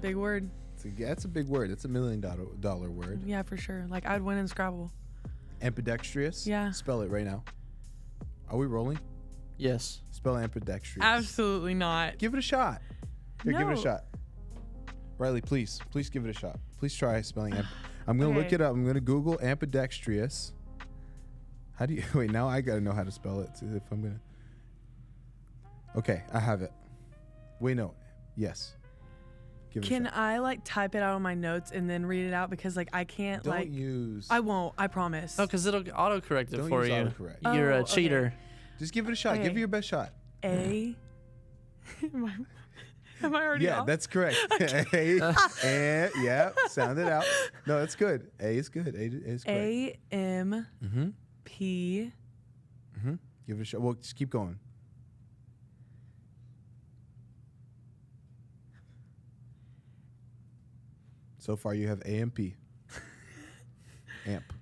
big word. That's a big word. That's $1 million word. Yeah, for sure. Like, I'd win in Scrabble. Ambidextrous? Yeah. Spell it right now. Are we rolling? Yes. Spell ambidextrous. Absolutely not. Give it a shot. Here, give it a No. shot. Rylee, please give it a shot. Please try spelling I'm going to look Okay. it up. I'm going to Google ambidextrous. How do you... Wait, now I got to know how to spell it. If I'm going to... Okay, I have it. Wait, no. Yes. Give it a Can shot. I, like, type it out on my notes and then read it out? Because, like, I can't, Don't like... use... I won't. I promise. No, because it'll autocorrect it Don't for use you. autocorrect. You're Oh, a okay. cheater. Just give it a shot. Okay. Give it your best shot. A... Am I already Yeah, off? that's correct. A, and, yeah, sound it out. No, that's good. A is good. A is correct. A-M... Mm-hmm. P... Mm-hmm. Give it a shot. Well, just keep going. So far, you have AMP. Amp.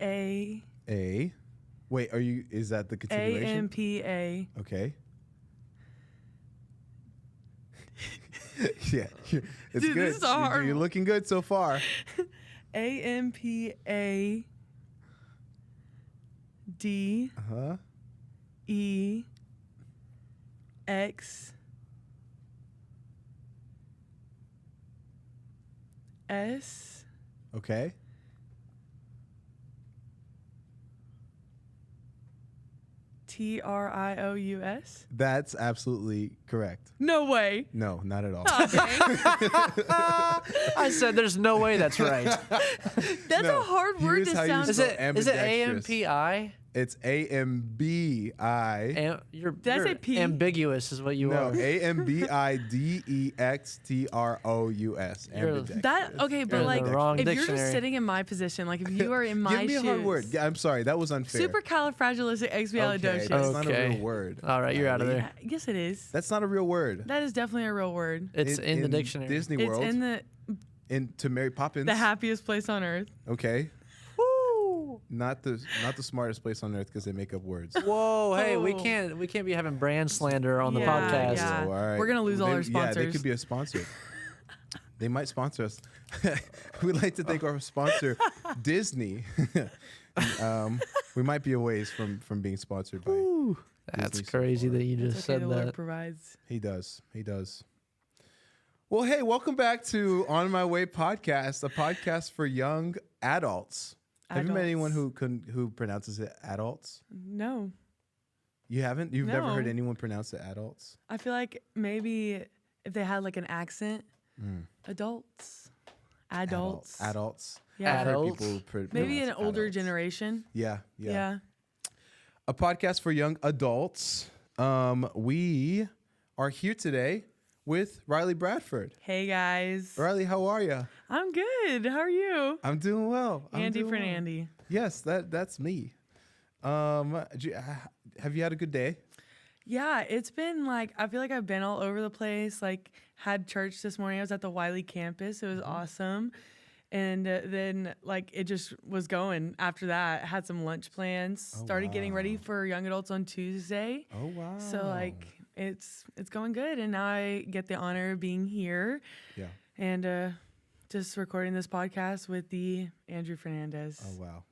A... A. Wait, is that the continuation? A-M-P-A... Okay. Yeah, it's Dude, good. this is a hard You're one. looking good so far. A-M-P-A... D... Uh-huh. E... X... S... Okay. T-R-I-O-U-S? That's absolutely correct. No way. No, not at all. I said there's no way that's right. That's No, a hard word here's to how you sound. Is spell it ambidextrous. AMPI? It's A-M-B-I. You're I say P? ambiguous is what you No, are. A-M-B-I-D-E-X-T-R-O-U-S. You're- Ambidextrous. That okay, but You're in like the wrong if you're dictionary. just sitting in my position, like if you are in my Give me shoes, a hard word. Yeah, I'm sorry. That was unfair. supercalifragilisticexpialidocious. Okay, that's not a Okay. real word. All right, you're out of Rylee. there. Yes, it is. That's not a real word. That is definitely a real word. It's in the dictionary. Disney It's World. in the To Mary Poppins. happiest place on earth. Okay. Woo! Not the smartest place on earth because they make up words. Whoa, hey, we Oh. can't be having brand slander on the Yeah, podcast. yeah. Oh, all right. We're gonna lose all our Yeah, they sponsors. could be a sponsor. They might sponsor us. We'd like to thank our sponsor, Disney. We might be a ways from being sponsored by. That's Disney so crazy far. that you It's just okay, said the Lord that. provides. He does. Well, hey, welcome back to On My Way podcast, a podcast for young adults. Have you met anyone who pronounces it adults? No, You haven't? You've never heard No. anyone pronounce it adults? I feel like maybe if they had like an accent, adults. Adults. Yeah. I've heard Adults. people Maybe an pronounce it older adults. generation. Yeah. Yeah. A podcast for young adults. We are here today with Rylee Bradford. Hey guys. Rylee, how are you? I'm good. How are you? I'm doing well. Andy Fernandy. Yes, that's me. Have you had a good day? Yeah, it's been like, I feel like I've been all over the place. Like, had church this morning. I was at the Rylee campus. It was awesome. And then, like, it just was going after that. Had some lunch plans. Started getting ready for young adults on Tuesday. Oh wow. So, like, it's going good. And now I get the honor of being here Yeah. and just recording this podcast with the Andrew Fernandez. Oh wow.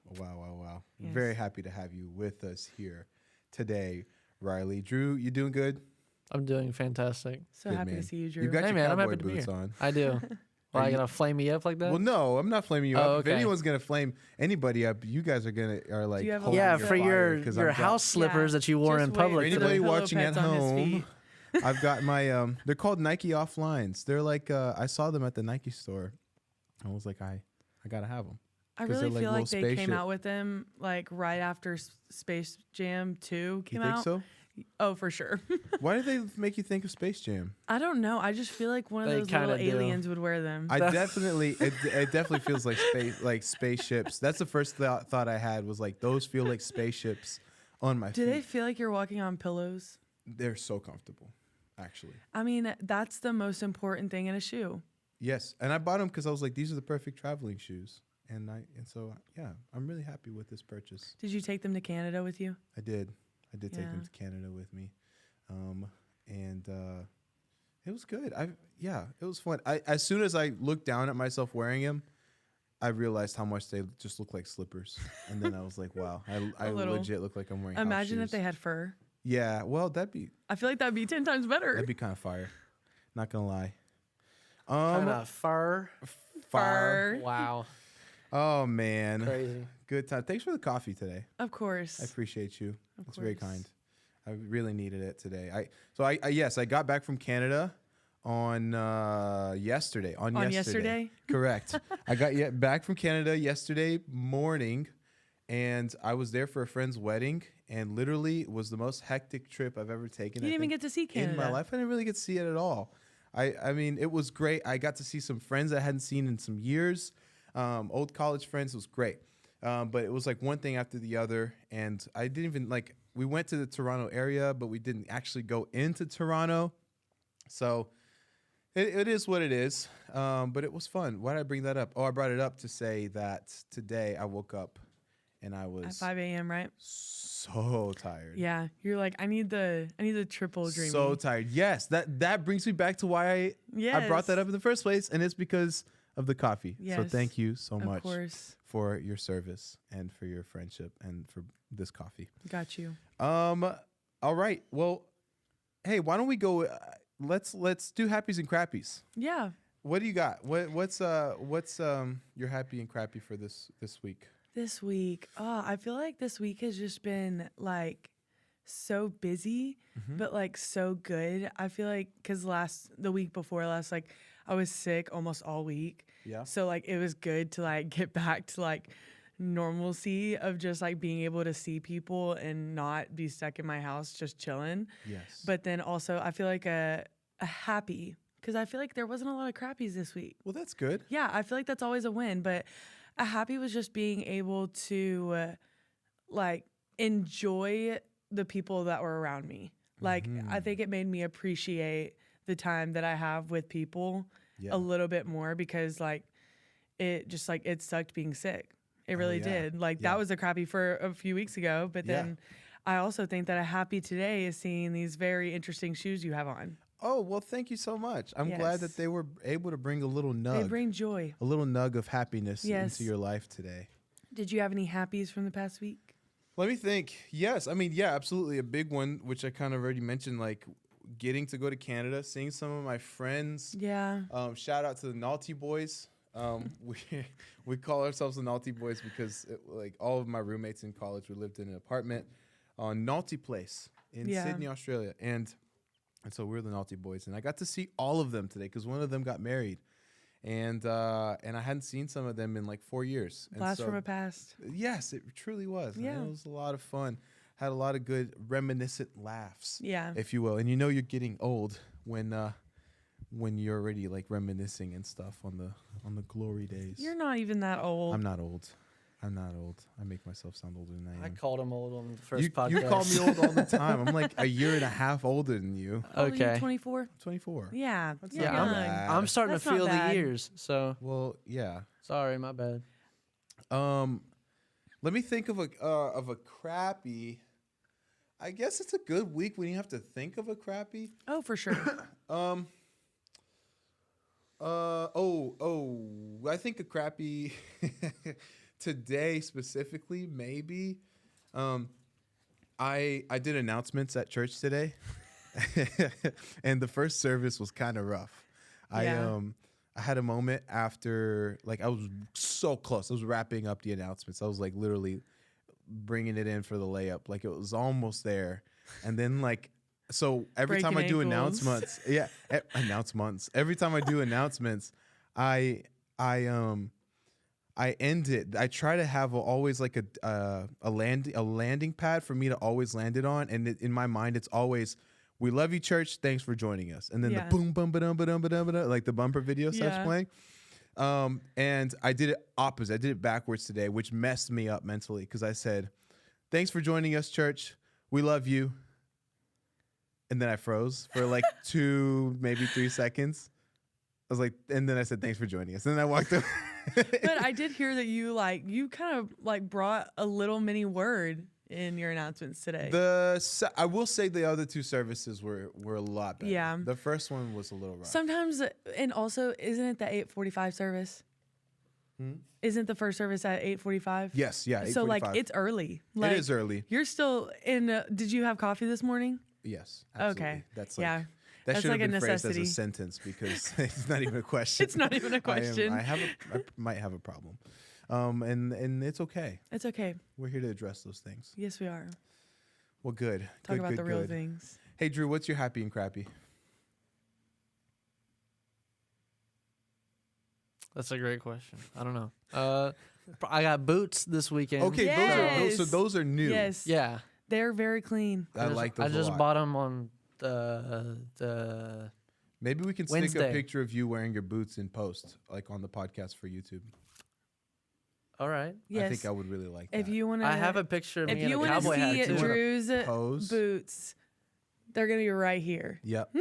Yes. Very happy to have you with us here today, Rylee. Drew, you doing good? I'm doing fantastic. So Good, happy man. to see you, Drew. You got Hey your man, I'm cowboy happy to be boots here. on. I do. Well, I you- gonna flame me up like that? Well, no, I'm not flaming you Oh, up. okay. If anyone's gonna flame anybody up, you guys are like Do you have a holding yeah, your for fire, your 'cause your I've got- house slippers Yeah, that you wore just in wait public. for Anybody the today. pillow watching pets at on his home, feet. I've got my they're called Nike Offlines. They're like I saw them at the Nike store. I was like I gotta have them. I 'Cause really they're like feel like little they came spaceship. out with them like right after Space Jam 2 came You think out. so? Oh, for sure. Why did they make you think of Space Jam? I don't know. I just feel like one of They those little kinda do. aliens would wear them. I definitely it definitely feels like spaceships. That's the first thought I had was like those feel like spaceships on my Do feet. they feel like you're walking on pillows? They're so comfortable, actually. I mean, that's the most important thing in a shoe. Yes, and I bought them because I was like, these are the perfect traveling shoes, and so yeah, I'm really happy with this purchase. Did you take them to Canada with you? I did take them Yeah. to Canada with me, and it was good. It was fun. As soon as I looked down at myself wearing them, I realized how much they just look like slippers, and then I was like, wow, I little. legit look like I'm wearing. Imagine house if they shoes. had fur. Yeah, well, I feel like that'd be 10 times better. that'd be kind of fire. Not gonna lie. Kind of fur. Fire. Wow. Oh man, Crazy. good time. Thanks for the coffee today. Of course. I appreciate you. Of That's very course. kind. I really needed it today. I got back from Canada on yesterday. On yesterday. Correct. I got back from Canada yesterday morning, and I was there for a friend's wedding, and literally it was the most hectic trip I've ever taken. You didn't even get to see Canada. in my life. I didn't really get to see it at all. I mean, it was great. I got to see some friends I hadn't seen in some years. Old college friends. It was great. But it was like one thing after the other. And I didn't even we went to the Toronto area, but we didn't actually go into Toronto. So it is what it is. But it was fun. Why did I bring that up? Oh, I brought it up to say that today I woke up and I was At 5 a.m., right? so tired. Yeah. You're like, I need the triple dreaming. So tired. Yes, that brings me back to why I brought that up in the first place, and it's because of the coffee. So Yes, thank you so Of much course. for your service and for your friendship and for this coffee. Got you. All right. Well, hey, why don't we go? Let's do happies and crappies. Yeah. What do you got? What's your happy and crappy for this week? This week, I feel like this week has just been like so busy, but like so good. I feel like because the week before last, like I was sick almost all week. Yeah. So like it was good to like get back to like normalcy of just like being able to see people and not be stuck in my house just chilling. Yes. But then also I feel like a happy because I feel like there wasn't a lot of crappies this week. Well, that's good. Yeah, I feel like that's always a win, but a happy was just being able to like enjoy the people that were around me. Like I think it made me appreciate the time that I have with people Yeah. a little bit more because like it sucked being sick. It really yeah. did. Like Yeah. that was a crappy for a few weeks ago, but Yeah. then I also think that a happy today is seeing these very interesting shoes you have on. Oh, well, thank you so much. I'm glad that Yes. they were able to bring a little They nug, bring joy. a little nug of happiness Yes. into your life today. Did you have any happies from the past week? Let me think. Yes, I mean, yeah, absolutely. A big one, which I kind of already mentioned, like getting to go to Canada, seeing some of my friends. Yeah. Shout out to the Naughty Boys. We call ourselves the Naughty Boys because like all of my roommates in college, we lived in an apartment on Naughty Place in Yeah. Sydney, Australia, and so we're the Naughty Boys, and I got to see all of them today because one of them got married, and I hadn't seen some of them in like 4 years. And Blast so, from a past. yes, it truly was. and Yeah. it was a lot of fun. Had a lot of good reminiscent laughs, Yeah. if you will, and you know you're getting old when you're already like reminiscing and stuff on the glory days. You're not even that old. I'm not old. I'm not old. I make myself sound older than I I am. called him old on the first You podcast. call me old all the time. I'm like a year and a half older than you. How old are you, Okay. 24? 24. Yeah. That's you're Yeah, not young. bad. I'm starting That's to not feel bad. the years. So Well, yeah. sorry, my bad. Let me think of a crappy. I guess it's a good week when you have to think of a crappy. Oh, for sure. I think a crappy today specifically, maybe. I did announcements at church today, and the first service was kind of rough. Yeah. I had a moment after, like, I was so close. I was wrapping up the announcements. I was like literally bringing it in for the layup. Like it was almost there, and then like. So every time I Breaking do ankles. announcements, announcements. Every time I do announcements, I end it. I try to have always like a landing pad for me to always land it on, and in my mind, it's always, "We love you, church. Thanks for joining us." And then Yeah. the boom, bum, ba-dum, ba-dum, ba-dum, ba-dum, like the bumper video starts Yeah. playing. And I did it opposite. I did it backwards today, which messed me up mentally because I said, "Thanks for joining us, church. We love you." And then I froze for like 2, maybe 3 seconds. I was like, and then I said, "Thanks for joining us." And then I walked up. But I did hear that you kind of like brought a little mini word in your announcements today. I will say the other two services were a lot better. Yeah. The first one was a little rough. Sometimes, and also, isn't it the 8:45 service? Isn't the first service at 8:45? Yes, yeah. So like 8:45. it's early. Like, it is early. You're still in. Did you have coffee this morning? Yes. Absolutely. Okay. That's like, Yeah. That That's should like a have been phrased as a necessity. sentence because it's not even a question. It's not even a question. I might have a problem, and it's okay. It's okay. We're here to address those things. Yes, we are. Well, good. Talk Good, about good, the real good. things. Hey, Drew, what's your happy and crappy? That's a great question. I don't know. I got boots this weekend. Okay, Yes. those are new. Yes. Yeah. They're very clean. I like those. I just a lot. bought them on the. Maybe we can stick a Wednesday. picture of you wearing your boots in post, like on the podcast for YouTube. All right. Yes. I think I would really like that. If you want to, I have a picture of if me in you a want to cowboy hat see too. Drew's Pose. boots, they're gonna be right here. Yep.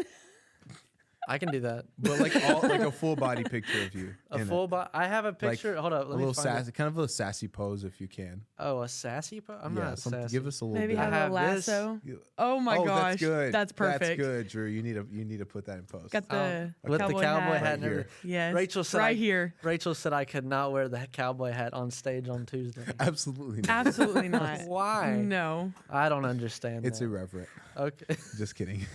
I can do that. But like a full body picture of you. A in it. full body. I have a picture. Hold up. A Let me little find sassy, kind of a sassy pose if you can. Oh, a sassy pose? I'm not sassy. Give us a little Maybe bit. have have a this. lasso. You- Oh my gosh, that's good. That's perfect. That's good, Drew. You need to put that in post. Got the With the cowboy hat Right and here. everything. Yes. Rachel said right here. Rachel said I could not wear the cowboy hat on stage on Tuesday. Absolutely not. Absolutely not. Why? No. I don't understand. It's that. irreverent. Okay. Just kidding.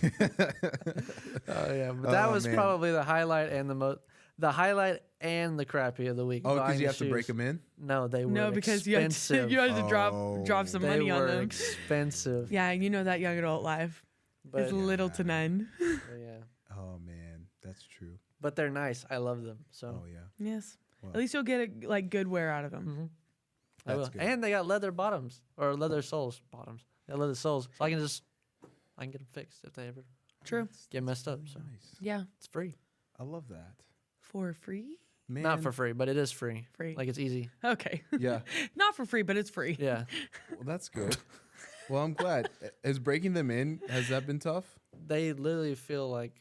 Oh yeah, but that Oh, was man. probably the highlight and the highlight and the crappy of the week. Oh, because buying you the have to break shoes. them in? No, they were No, because you had to, expensive. you had to Oh. drop some they money were on them. expensive. Yeah, you know that young adult life. But It's little to none. yeah, Oh man, that's true. but they're nice. I love them. So Oh yeah. Yes. Well. At least you'll get a, like good wear out of them. I That's will. good. And they got leather bottoms or leather soles. Bottoms. They got leather soles, so I can get them fixed if they ever True. get messed up. So Nice. Yeah. it's free. I love that. For free? Man. Not for free, but it is free. Free. Like it's easy. Okay. Yeah. Not for free, but it's free. Yeah. Well, that's good. Well, I'm glad. Is breaking them in, has that been tough? They literally feel like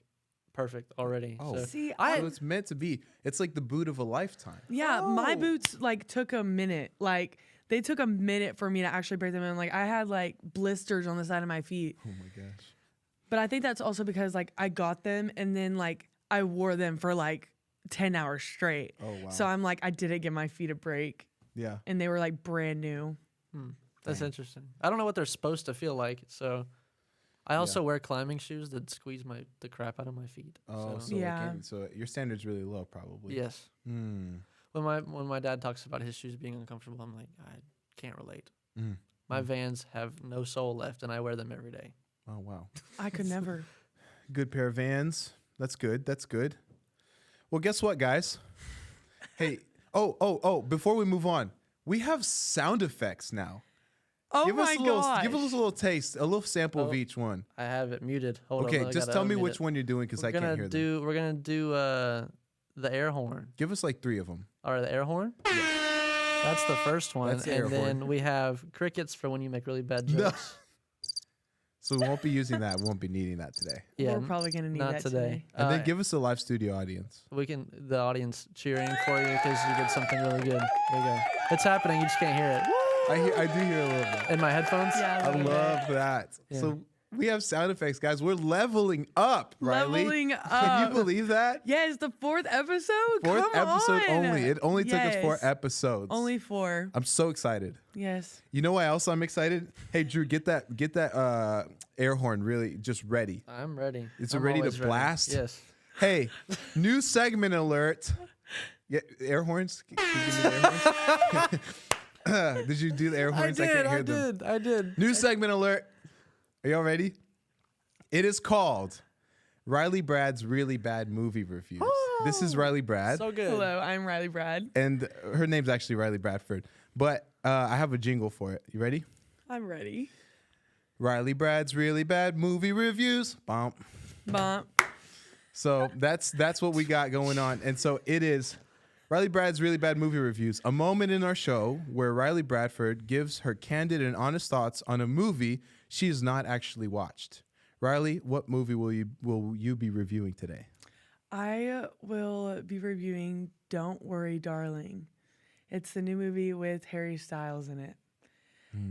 perfect already. Oh. So See, So it's meant to be. It's like the boot of a lifetime. yeah, my Oh. boots like took a minute. Like they took a minute for me to actually break them in. Like I had like blisters on the side of my feet. Oh my gosh. But I think that's also because like I got them and then like I wore them for like 10 hours straight. Oh wow. So I'm like I didn't give my feet a break yeah. and they were like brand new. That's Dang. interesting. I don't know what they're supposed to feel like. So I also wear climbing shoes that squeeze the crap out of my feet. Oh, so, so Yeah. so your standard's really low, probably. yes. Mm. When my dad talks about his shoes being uncomfortable, I'm like, I can't relate. Mm. My Vans have no sole left, and I wear them every day. Oh wow. I could never. Good pair of Vans. That's good. That's good. Well, guess what, guys? Hey. Oh. Before we move on, we have sound effects now. Oh give my us a little. gosh. Give us a little taste, a little sample of Oh. each one. I have it muted. Hold Okay, on. I just gotta tell me unmute which it. one you're doing because I can't hear them. We're gonna do the air horn. Give us like 3 of them. Or the air horn. That's the first one, That's the air and horn. then we have crickets for when you make really bad No. jokes. So we won't be using that. We won't be needing that today. Yeah, We're probably gonna need not that today. And then give us a live studio audience. We can the audience cheering for you because you get something really good. There you go. It's happening. You just can't hear it I do hear a little bit. in my headphones. Yeah, I a little love bit. that. Yeah. So we have sound effects, guys. We're leveling up, Rylee. Leveling up. Can you believe that? Yes, the 4th episode. 4th Come episode on. only. It only took us 4 Yes. episodes. Only 4. I'm so excited. Yes. You know why else I'm excited? Hey, Drew, get that air horn really just ready. I'm ready. It's I'm ready to always ready. blast? Yes. Hey, new segment alert. Yeah, air horns. Can you give me the air horns? Did you do the air horns? Can't hear them. I did. New segment alert. Are y'all ready? It is called Rylee Brad's Really Bad Movie Reviews. This is Rylee Brad, So good. Hello, I'm Rylee Brad. and her name's actually Rylee Bradford. But I have a jingle for it. You ready? I'm ready. Rylee Brad's Really Bad Movie Reviews. Bump. Bump. So that's what we got going on. And so it is Rylee Brad's Really Bad Movie Reviews, a moment in our show where Rylee Bradford gives her candid and honest thoughts on a movie she has not actually watched. Rylee, what movie will you be reviewing today? I will be reviewing Don't Worry, Darling. It's the new movie with Harry Styles in it.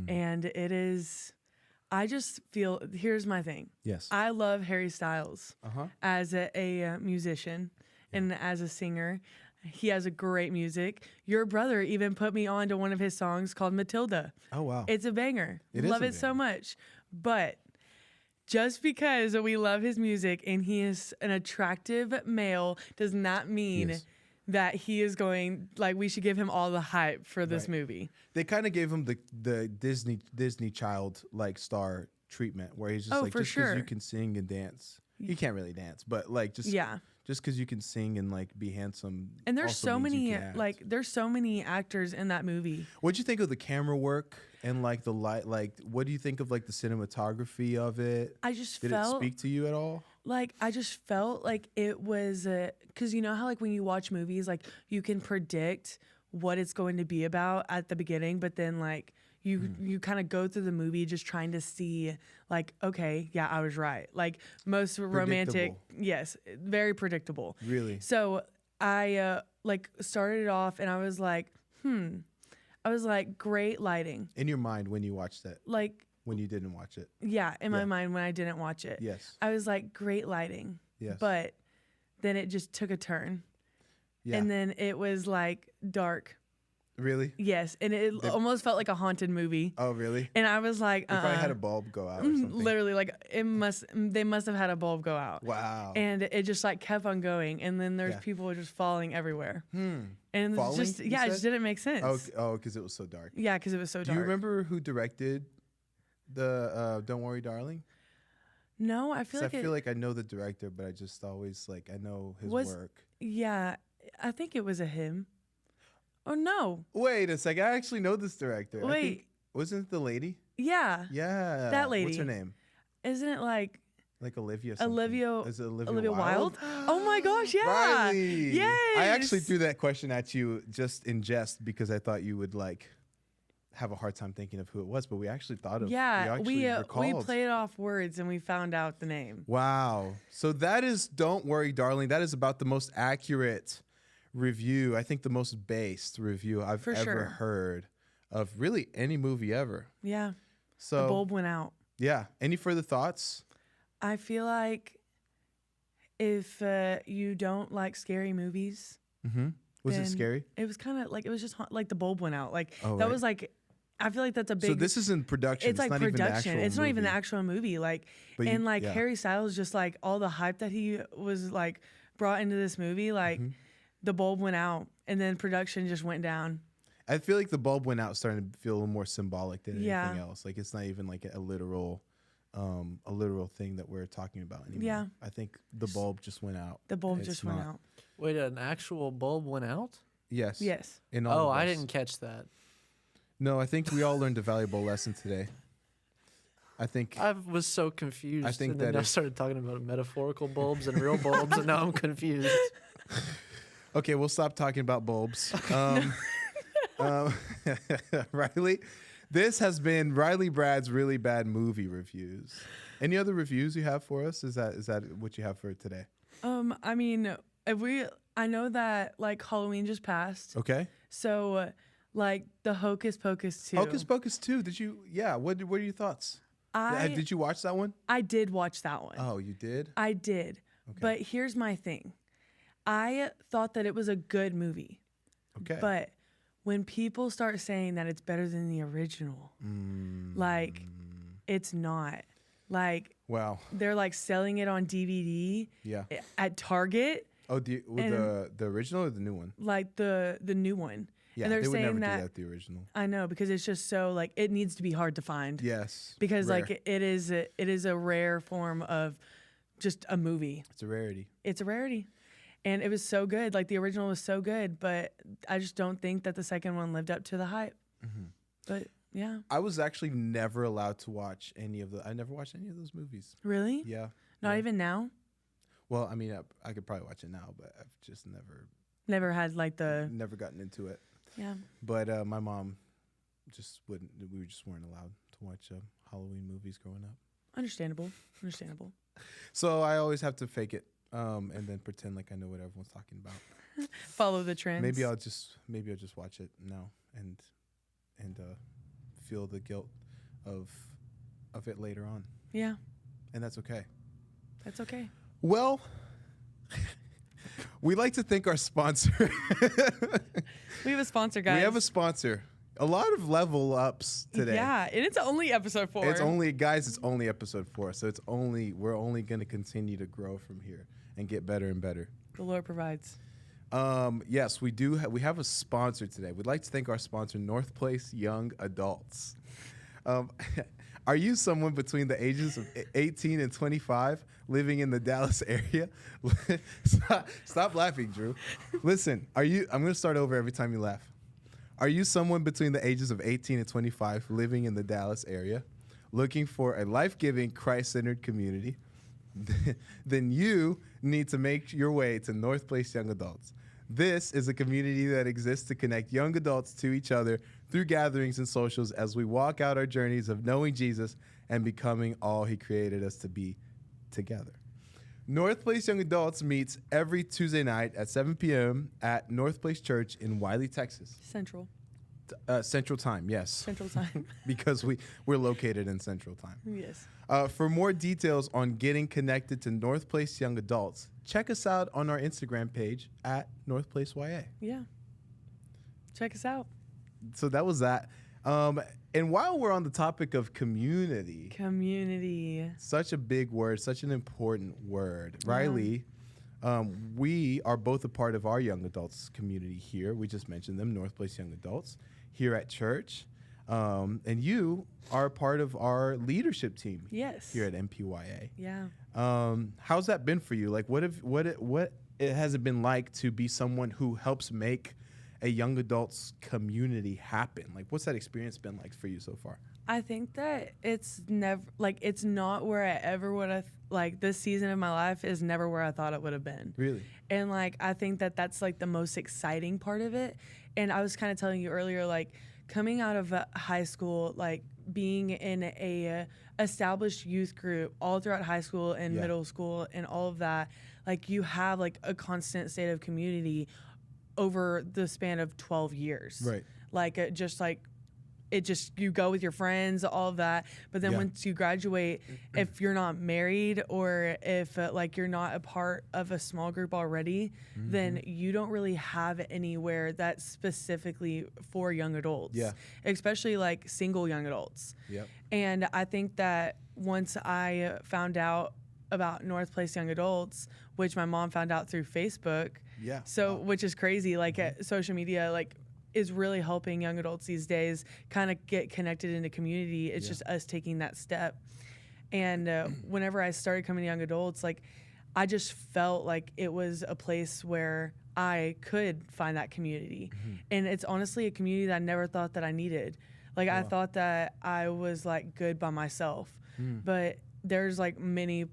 and it is. I just feel. Here's my thing. Yes. I love Harry Styles Uh-huh. as a musician and as a singer. He has a great music. Your brother even put me on to one of his songs called Matilda. Oh, wow. It's a banger. It is Love a it so banger. much. But just because we love his music and he is an attractive male does not mean Yes. that he is going, like, we should give him all the hype for this Right. movie. They kind of gave him the Disney child like star treatment, where he's just Oh, like, for just because sure. you can sing and dance, he can't really dance, but like just Yeah. just because you can sing and like be handsome. And there's also so means you many, can act. like, there's so many actors in that movie. What'd you think of the camera work and like the light? Like, what do you think of like the cinematography of it? I just Did it felt speak to you at all? like it was because you know how like when you watch movies, like you can predict what it's going to be about at the beginning, but then like you kind of go through the movie just trying to see like, okay, yeah, I was right. Like most romantic, yes, very predictable. Really? So I like started it off and I was like, great lighting. In your mind when you watched it, Like, when you didn't watch it? yeah, in my Yeah. mind when I didn't watch it. Yes. I was like, great lighting. Yes. But then it just took a turn. Yeah. And then it was like dark. Really? Yes. And it almost felt like a haunted movie. Oh, really? And I was like, They probably had a bulb go out or something. literally, like they must have had a bulb go out. Wow. And it just like kept on going. And then there's Yeah. people just falling everywhere. And it's Falling, just, you yeah, it said? just didn't make sense. Oh, because it was so dark. Yeah, because it was so Do dark. you remember who directed the Don't Worry, Darling? No, I 'Cause feel like I feel like I know the director, but I just always like I know his work. yeah, I think it was a him. Oh no. Wait a second, I actually know this director. I Wait. think, wasn't it the lady? Yeah. Yeah, That lady. What's her name? Isn't it like Like Olivia. Something. Olivia? Is it Olivia Wilde? Oh my gosh, yeah. Rylee. Yes. I actually threw that question at you just in jest because I thought you would like have a hard time thinking of who it was, but we actually thought of. Yeah, we recalled. played off words and we found out the name. Wow. So that is Don't Worry, Darling. That is about the most accurate review, I think the most based review I've For ever sure. heard of really any movie ever. Yeah. So The bulb went out. yeah. Any further thoughts? I feel like if you don't like scary movies, Was it then scary? It was kind of like it was just like the bulb went out. Like Oh, that right. was like I feel like that's a big. So this is in production. It's like not even the production. actual It's not even the movie. actual movie. Like But and you- like yeah. Harry Styles, just like all the hype that he was like brought into this movie, like Mm-hmm. the bulb went out and then production just went down. I feel like the bulb went out starting to feel a little more symbolic than Yeah. anything else. Like it's not even like a literal thing that we're talking about anymore. Yeah. I think the bulb just went out. The bulb It's just went not- out. Wait, an actual bulb went out? Yes. Yes. In all Oh, of I us. didn't catch that. No, I think we all learned a valuable lesson today. I think I was so confused. I think and then that I is- started talking about metaphorical bulbs and real bulbs, and now I'm confused. okay, we'll stop talking about bulbs. Rylee, this has been Rylee Brad's really bad movie reviews. Any other reviews you have for us? Is that what you have for today? I mean, I know that like Halloween just passed. Okay. So like the Hocus Pocus 2. Hocus Pocus 2. Did you? Yeah. What are your thoughts? Did you watch that one? I did watch that one. Oh, you did? I did. But here's my thing. I thought that it was a good movie. Okay. But when people start saying that it's better than the original, like it's not. Like Wow. they're like selling it on DVD Yeah. at Target, Oh, the original or the new one? like the new one. Yeah, and they're they would saying never that, do that. The original. I know, because it's just so like it needs to be hard to find. Yes. Because rare. like it is a rare form of just a movie. It's a rarity. It's a rarity. And it was so good. Like the original was so good, but I just don't think that the second one lived up to the hype. But yeah. I was actually never allowed to watch I never watched any of those movies. Really? Yeah. Not Yeah. even now? Well, I mean, I could probably watch it now, but I've just Never had like never gotten into it. yeah. But my mom just wouldn't. We just weren't allowed to watch Halloween movies growing up. Understandable. So I always have to fake it, and then pretend like I know what everyone's talking about. Follow the trends. Maybe I'll just watch it now and feel the guilt of it later on, Yeah, and that's okay. that's okay. Well, we like to thank our sponsor. We have a sponsor, guys. We have a sponsor. A lot of level ups today. Yeah, and it's only episode 4. It's only episode 4, so we're only going to continue to grow from here and get better and better. The Lord provides. Yes, we do. We have a sponsor today. We'd like to thank our sponsor, North Place Young Adults. Are you someone between the ages of 18 and 25 living in the Dallas area? Stop laughing, Drew. Listen, I'm going to start over every time you laugh. Are you someone between the ages of 18 and 25 living in the Dallas area, looking for a life-giving, Christ-centered community? Then you need to make your way to North Place Young Adults. This is a community that exists to connect young adults to each other through gatherings and socials as we walk out our journeys of knowing Jesus and becoming all he created us to be together. North Place Young Adults meets every Tuesday night at 7 p.m. at North Place Church in Rylee, Texas. Central Time, yes. Central Time. Because we're located in Central Time. Yes. For more details on getting connected to North Place Young Adults, check us out on our Instagram page at North Place YA. Yeah. Check us out. So that was that. And while we're on the topic of community, such a big word, such an important word. Rylee, we are both a part of our young adults community here. We just mentioned them, North Place Young Adults, here at church. And you are a part of our leadership team. Yes. Here at MPYA. Yeah. How's that been for you? Like, what has it been like to be someone who helps make a young adults community happen? Like, what's that experience been like for you so far? I think that it's not where I ever would have, this season of my life is never where I thought it would have been. Really? And I think that that's the most exciting part of it. And I was kind of telling you earlier, coming out of high school, being in a established youth group all throughout high school and middle school and all of that, you have a constant state of community over the span of 12 years. Right. You go with your friends, all of that. But then once you graduate, if you're not married or if you're not a part of a small group already, then you don't really have anywhere that's specifically for young adults. Yeah. Especially single young adults. Yep. And I think that once I found out about North Place Young Adults, which my mom found out through Facebook. Yeah. So, which is crazy. Social media, is really helping young adults these days kind of get connected into community. It's just us taking that step. And whenever I started coming to young adults, I just felt like it was a place where I could find that community. And it's honestly a community that I never thought that I needed. I thought that I was good by myself. But there's many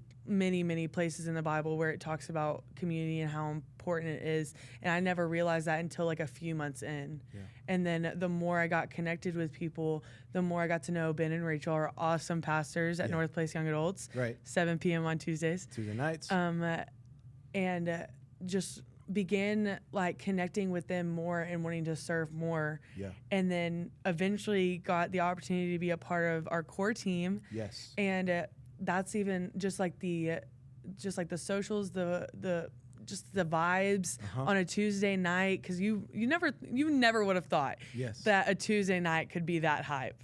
places in the Bible where it talks about community and how important it is, and I never realized that until a few months in. And then the more I got connected with people, the more I got to know Ben and Rachel, our awesome pastors at North Place Young Adults. Right. 7 p.m. on Tuesday nights. And just began connecting with them more and wanting to serve more. And then eventually got the opportunity to be a part of our core team. Yes. And that's even just the socials, the vibes on a Tuesday night, because you never would have thought that a Tuesday night could be that hype.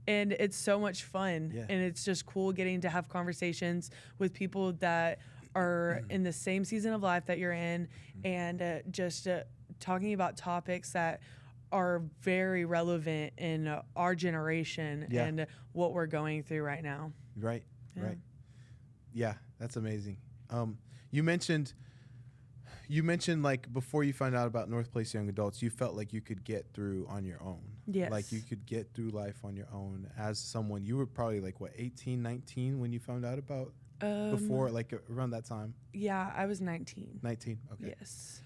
And it's so much fun, and it's just cool getting to have conversations with people that are in the same season of life that you're in, and just talking about topics that are very relevant in our generation and what we're going through right now. Right. Yeah, that's amazing. You mentioned before you found out about North Place Young Adults, you felt like you could get through on your own. Yes. You could get through life on your own as someone. You were probably 18, 19 when you found out about before, around that time? Yeah, I was 19. 19, okay. Yes.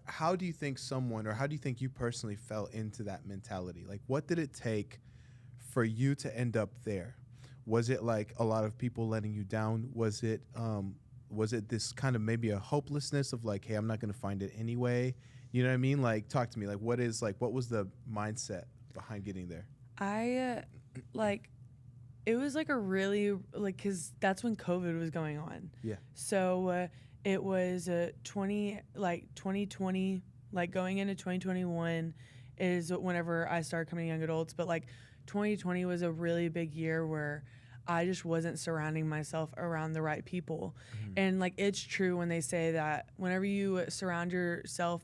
How do you think how do you think you personally fell into that mentality? What did it take for you to end up there? Was it a lot of people letting you down? Was it this kind of maybe a hopelessness of hey, I'm not going to find it anyway? You know what I mean? Talk to me. What was the mindset behind getting there? I like it was like a really like because that's when COVID was going on. Yeah. So it was 2020, like going into 2021 is whenever I started coming to young adults. But like 2020 was a really big year where I just wasn't surrounding myself around the right people. And like it's true when they say that whenever you surround yourself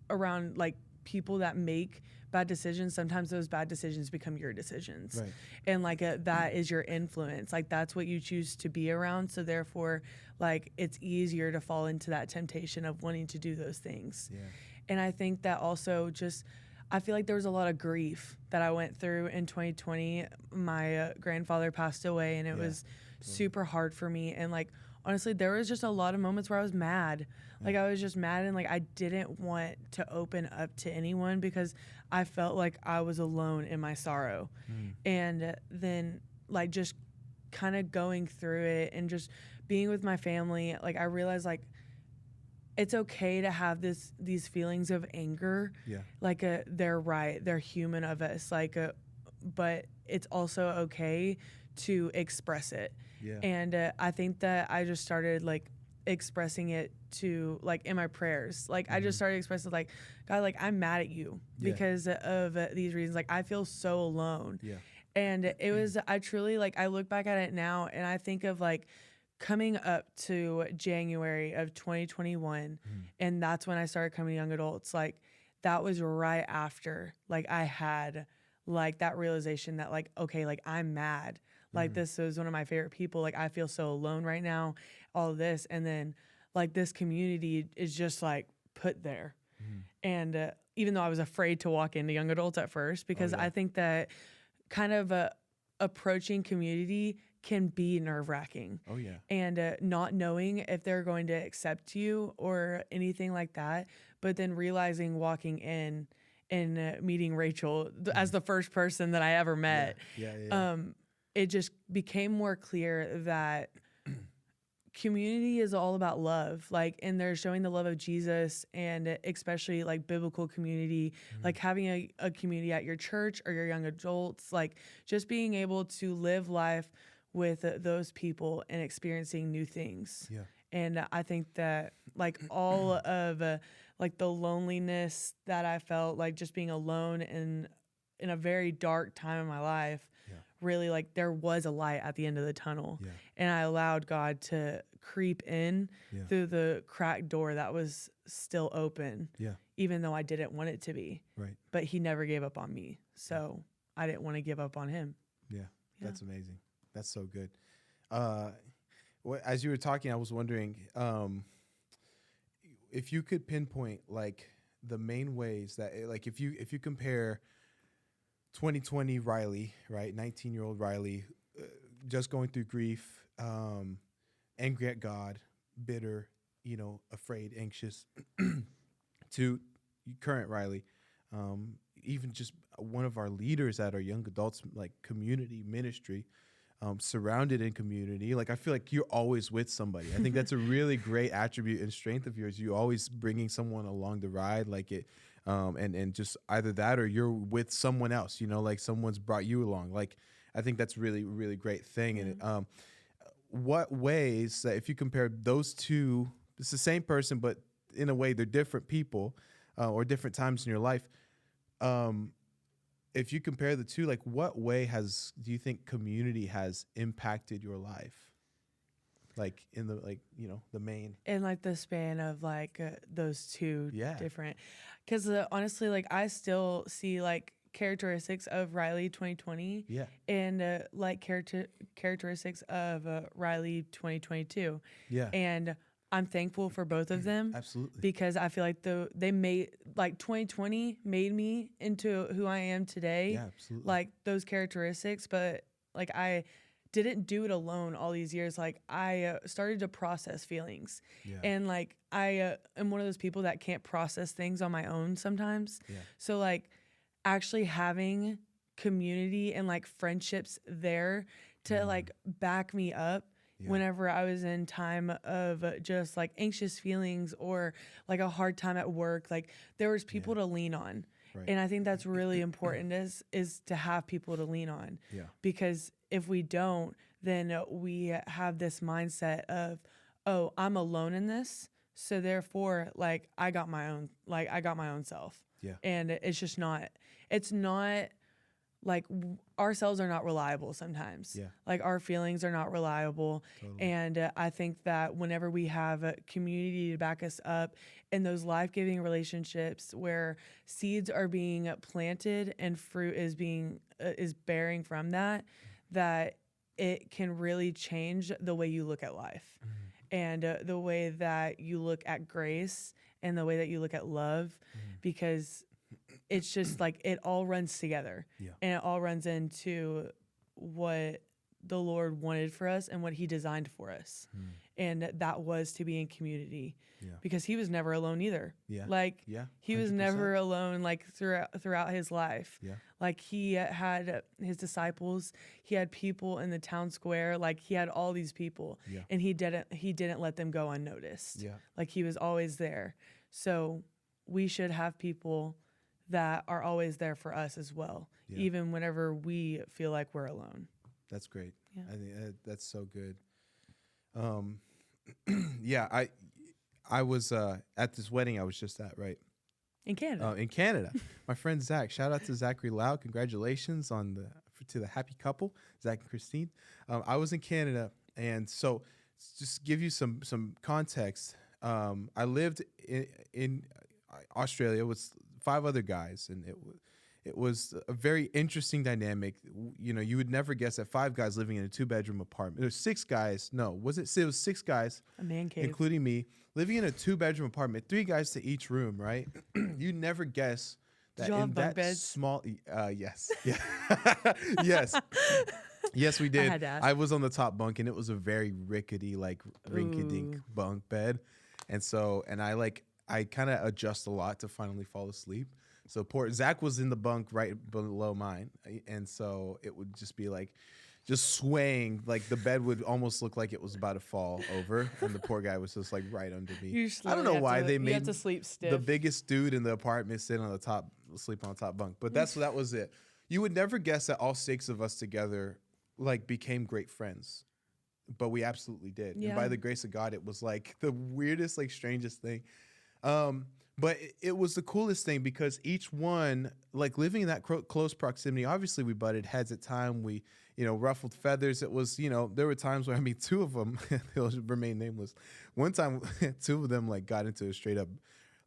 around like people that make bad decisions, sometimes those bad decisions become your decisions. Right. And like that is your influence. Like that's what you choose to be around. So therefore, like it's easier to fall into that temptation of wanting to do those things. Yeah. And I think that also just, I feel like there was a lot of grief that I went through in 2020. My grandfather passed away, and it was super hard for me. And like, honestly, there was just a lot of moments where I was mad. Like I was just mad, and like I didn't want to open up to anyone because I felt like I was alone in my sorrow. And then like just kind of going through it and just being with my family, like I realized like it's okay to have these feelings of anger. Yeah. Like they're right, they're human of us. Like but it's also okay to express it. Yeah. And I think that I just started like expressing it to like in my prayers. Like I just started expressing like, God, like I'm mad at you because of these reasons. Like I feel so alone. Yeah. And it was, I truly like, I look back at it now and I think of like coming up to January of 2021. And that's when I started coming to young adults. Like that was right after like I had like that realization that like, okay, like I'm mad. Like this is one of my favorite people. Like I feel so alone right now, all of this. And then like this community is just like put there. And even though I was afraid to walk into young adults at first, because I think that kind of approaching community can be nerve wracking. Oh yeah. And not knowing if they're going to accept you or anything like that. But then realizing walking in and meeting Rachel as the first person that I ever met. It just became more clear that community is all about love, like, and they're showing the love of Jesus, and especially like biblical community, like having a community at your church or your young adults, like just being able to live life with those people and experiencing new things. Yeah. And I think that like all of like the loneliness that I felt, like just being alone in a very dark time in my life, really like there was a light at the end of the tunnel. And I allowed God to creep in through the cracked door that was still open, even though I didn't want it to be. Right. But he never gave up on me, so I didn't want to give up on him. That's amazing. That's so good. As you were talking, I was wondering if you could pinpoint like the main ways that like if you compare 2020 Rylee, right, 19-year-old Rylee, just going through grief, angry at God, bitter, afraid, anxious, to current Rylee, even just one of our leaders at our young adults like community ministry, surrounded in community. Like I feel like you're always with somebody. I think that's a really great attribute and strength of yours. You always bringing someone along the ride, like it. And just either that or you're with someone else, like someone's brought you along. Like, I think that's really, really great thing. And what ways that if you compare those two, it's the same person, but in a way they're different people or different times in your life. If you compare the two, like what way do you think community has impacted your life? Like in the, the main. In like the span of like those two different, because honestly, like I still see like characteristics of Rylee 2020 and like characteristics of Rylee 2022. And I'm thankful for both of them. Absolutely. Because I feel like they made like 2020 made me into who I am today. Yeah, absolutely. Like those characteristics, but like I didn't do it alone all these years. Like I started to process feelings, and like I am one of those people that can't process things on my own sometimes. So like actually having community and like friendships there to like back me up whenever I was in time of just like anxious feelings or like a hard time at work, like there was people to lean on. Right. And I think that's really important is to have people to lean on. Yeah. Because if we don't, then we have this mindset of, oh, I'm alone in this. So therefore, like I got my own self. Yeah. And it's not like ourselves are not reliable sometimes. Yeah. Like our feelings are not reliable. Totally. And I think that whenever we have a community to back us up in those life-giving relationships where seeds are being planted and fruit is bearing from that it can really change the way you look at life. And the way that you look at grace and the way that you look at love, because it's just like it all runs together. Yeah. And it all runs into what the Lord wanted for us and what he designed for us. And that was to be in community. Yeah. Because he was never alone either. Yeah. Like Yeah. he was 100%. never alone like throughout his life. Yeah. Like he had his disciples, he had people in the town square, like he had all these people. Yeah. And he didn't let them go unnoticed. Yeah. Like he was always there. So we should have people that are always there for us as well, Yeah. even whenever we feel like we're alone. That's great. Yeah. I think that's so good. Yeah, I was at this wedding I was just at, right? In Canada. In Canada. My friend Zach. Shout out to Zachary Lau. Congratulations to the happy couple, Zach and Christine. I was in Canada, and so just give you some context. I lived in Australia with 5 other guys, and it was a very interesting dynamic. You know, you would never guess that 5 guys living in a 2-bedroom apartment. There's 6 guys. No, was it? It was 6 guys, A man cave. including me, living in a 2-bedroom apartment. 3 guys to each room. Right? You never guess that Did y'all in have bunk that beds? small. Yes. Yeah. Yes. Yes, we did. had to ask. I was on the top bunk, and it was a very rickety, like rinky-dink Ooh. bunk bed, and I kind of adjust a lot to finally fall asleep. So poor Zach was in the bunk right below mine, and so it would just be like, just swaying, like the bed would almost look like it was about to fall over, and the poor guy was just like right under me. I don't know why they you made have to sleep stiff. the biggest dude in the apartment sleep on the top bunk, but that was it. You would never guess that all 6 of us together like became great friends, but we absolutely did. Yeah. And by the grace of God, it was like the weirdest, like strangest thing. But it was the coolest thing because each one, like living in that close proximity, obviously we butted heads at time. We, ruffled feathers. It was, there were times where, 2 of them, they'll remain nameless. One time, 2 of them like got into a straight up,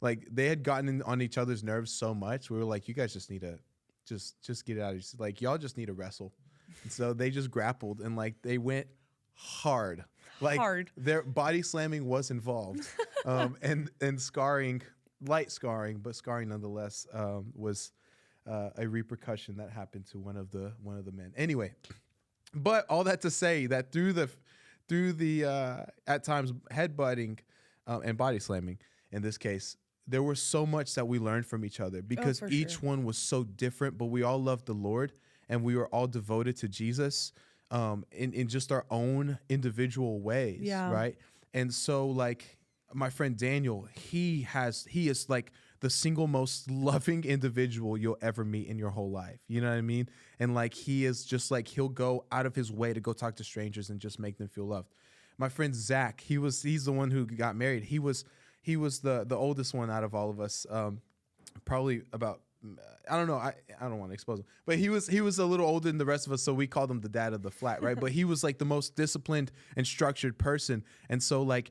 like they had gotten in on each other's nerves so much. We were like, you guys just need to just get it out of you. Like, y'all just need to wrestle. And so they just grappled and like they went hard. Like Hard. their body slamming was involved. And scarring, light scarring, but scarring nonetheless, was a repercussion that happened to one of the men. Anyway, but all that to say that through the at times headbutting and body slamming, in this case, there was so much that we learned from each other because for each sure. one was so different, but we all loved the Lord and we were all devoted to Jesus in just our own individual ways, Yeah. right? And so like my friend Daniel, he is like the single most loving individual you'll ever meet in your whole life. You know what I mean? And like he is just like he'll go out of his way to go talk to strangers and just make them feel loved. My friend Zach, he's the one who got married. He was the oldest one out of all of us. Probably about I don't know. I don't want to expose him, but he was a little older than the rest of us, so we called him the dad of the flat, right? But he was like the most disciplined and structured person, and so like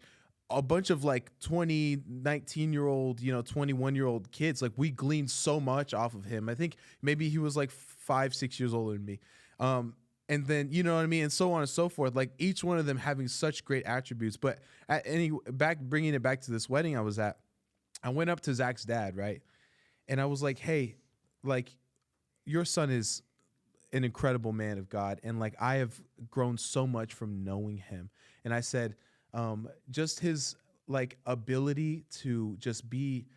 a bunch of like 19-year-old, 21-year-old kids, like we gleaned so much off of him. I think maybe he was like 5-6 years older than me, and then you know what I mean, and so on and so forth. Like each one of them having such great attributes. But bringing it back to this wedding I was at, I went up to Zach's dad, right? And I was like, hey, like, your son is an incredible man of God. And like, I have grown so much from knowing him. And I said, just his like ability to just be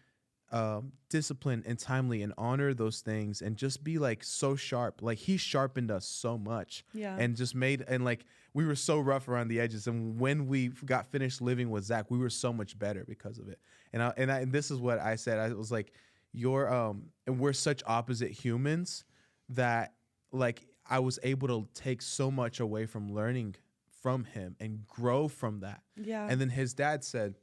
disciplined and timely and honor those things and just be like so sharp. Like he sharpened us so much. Yeah. And just and like, we were so rough around the edges. And when we got finished living with Zach, we were so much better because of it. And this is what I said. I was like, and we're such opposite humans that like I was able to take so much away from learning from him and grow from that. Yeah. And then his dad said,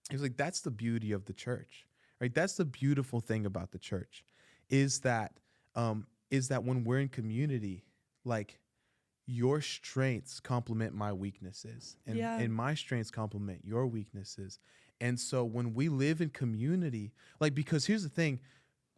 he was like, that's the beauty of the church, right? That's the beautiful thing about the church is that when we're in community, like your strengths complement my weaknesses and my strengths complement your weaknesses. And so when we live in community, like, because here's the thing,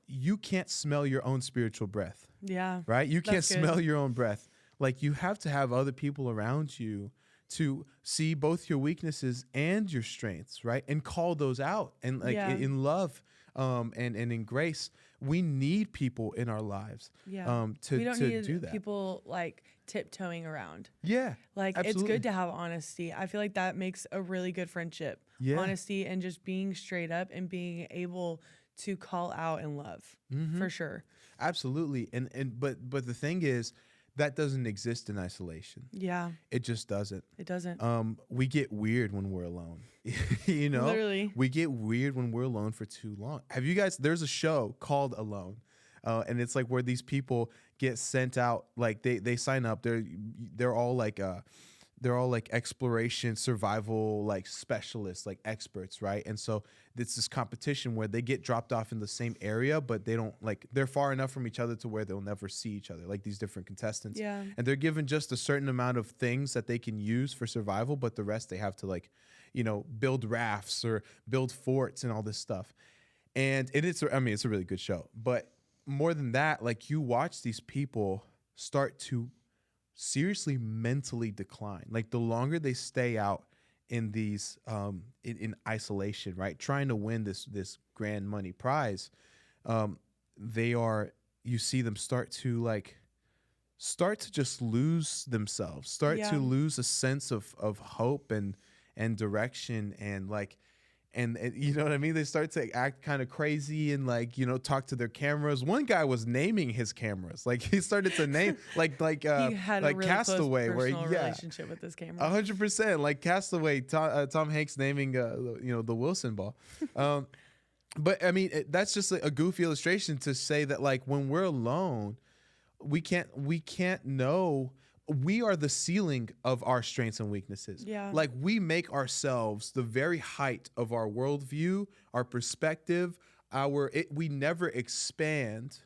you can't smell your own spiritual breath. Yeah. Right? You can't That's good. smell your own breath. Like you have to have other people around you to see both your weaknesses and your strengths, right? And call those out. And like in love and in grace, we need people in our lives to we don't need do that. people like tiptoeing around. Yeah. Like absolutely. it's good to have honesty. I feel like that makes a really good friendship. Yeah. Honesty and just being straight up and being able to call out in love for sure. Absolutely. But the thing is, that doesn't exist in isolation. Yeah. It just doesn't. It doesn't. We get weird when we're alone. You know? Literally. We get weird when we're alone for too long. Have you guys, there's a show called Alone. And it's like where these people get sent out, like they sign up. They're all like exploration, survival, like specialists, like experts, right? And so it's this competition where they get dropped off in the same area, but they don't like, they're far enough from each other to where they'll never see each other, like these different contestants. Yeah. And they're given just a certain amount of things that they can use for survival, but the rest they have to like, you know, build rafts or build forts and all this stuff. And it's a really good show. But more than that, like you watch these people start to seriously mentally decline. Like the longer they stay out in these in isolation, right, trying to win this grand money prize, you see them start to just lose themselves, to lose a sense of hope and direction and like. And you know what I mean? They start to act kind of crazy and like, you know, talk to their cameras. One guy was naming his cameras. Like he started to name he had a really Castaway, close where relationship with this camera. 100%, like Castaway, Tom Hanks naming the Wilson ball. But I mean, that's just a goofy illustration to say that like when we're alone, we can't know. We are the ceiling of our strengths and weaknesses. Yeah. Like we make ourselves the very height of our worldview, our perspective, we never expand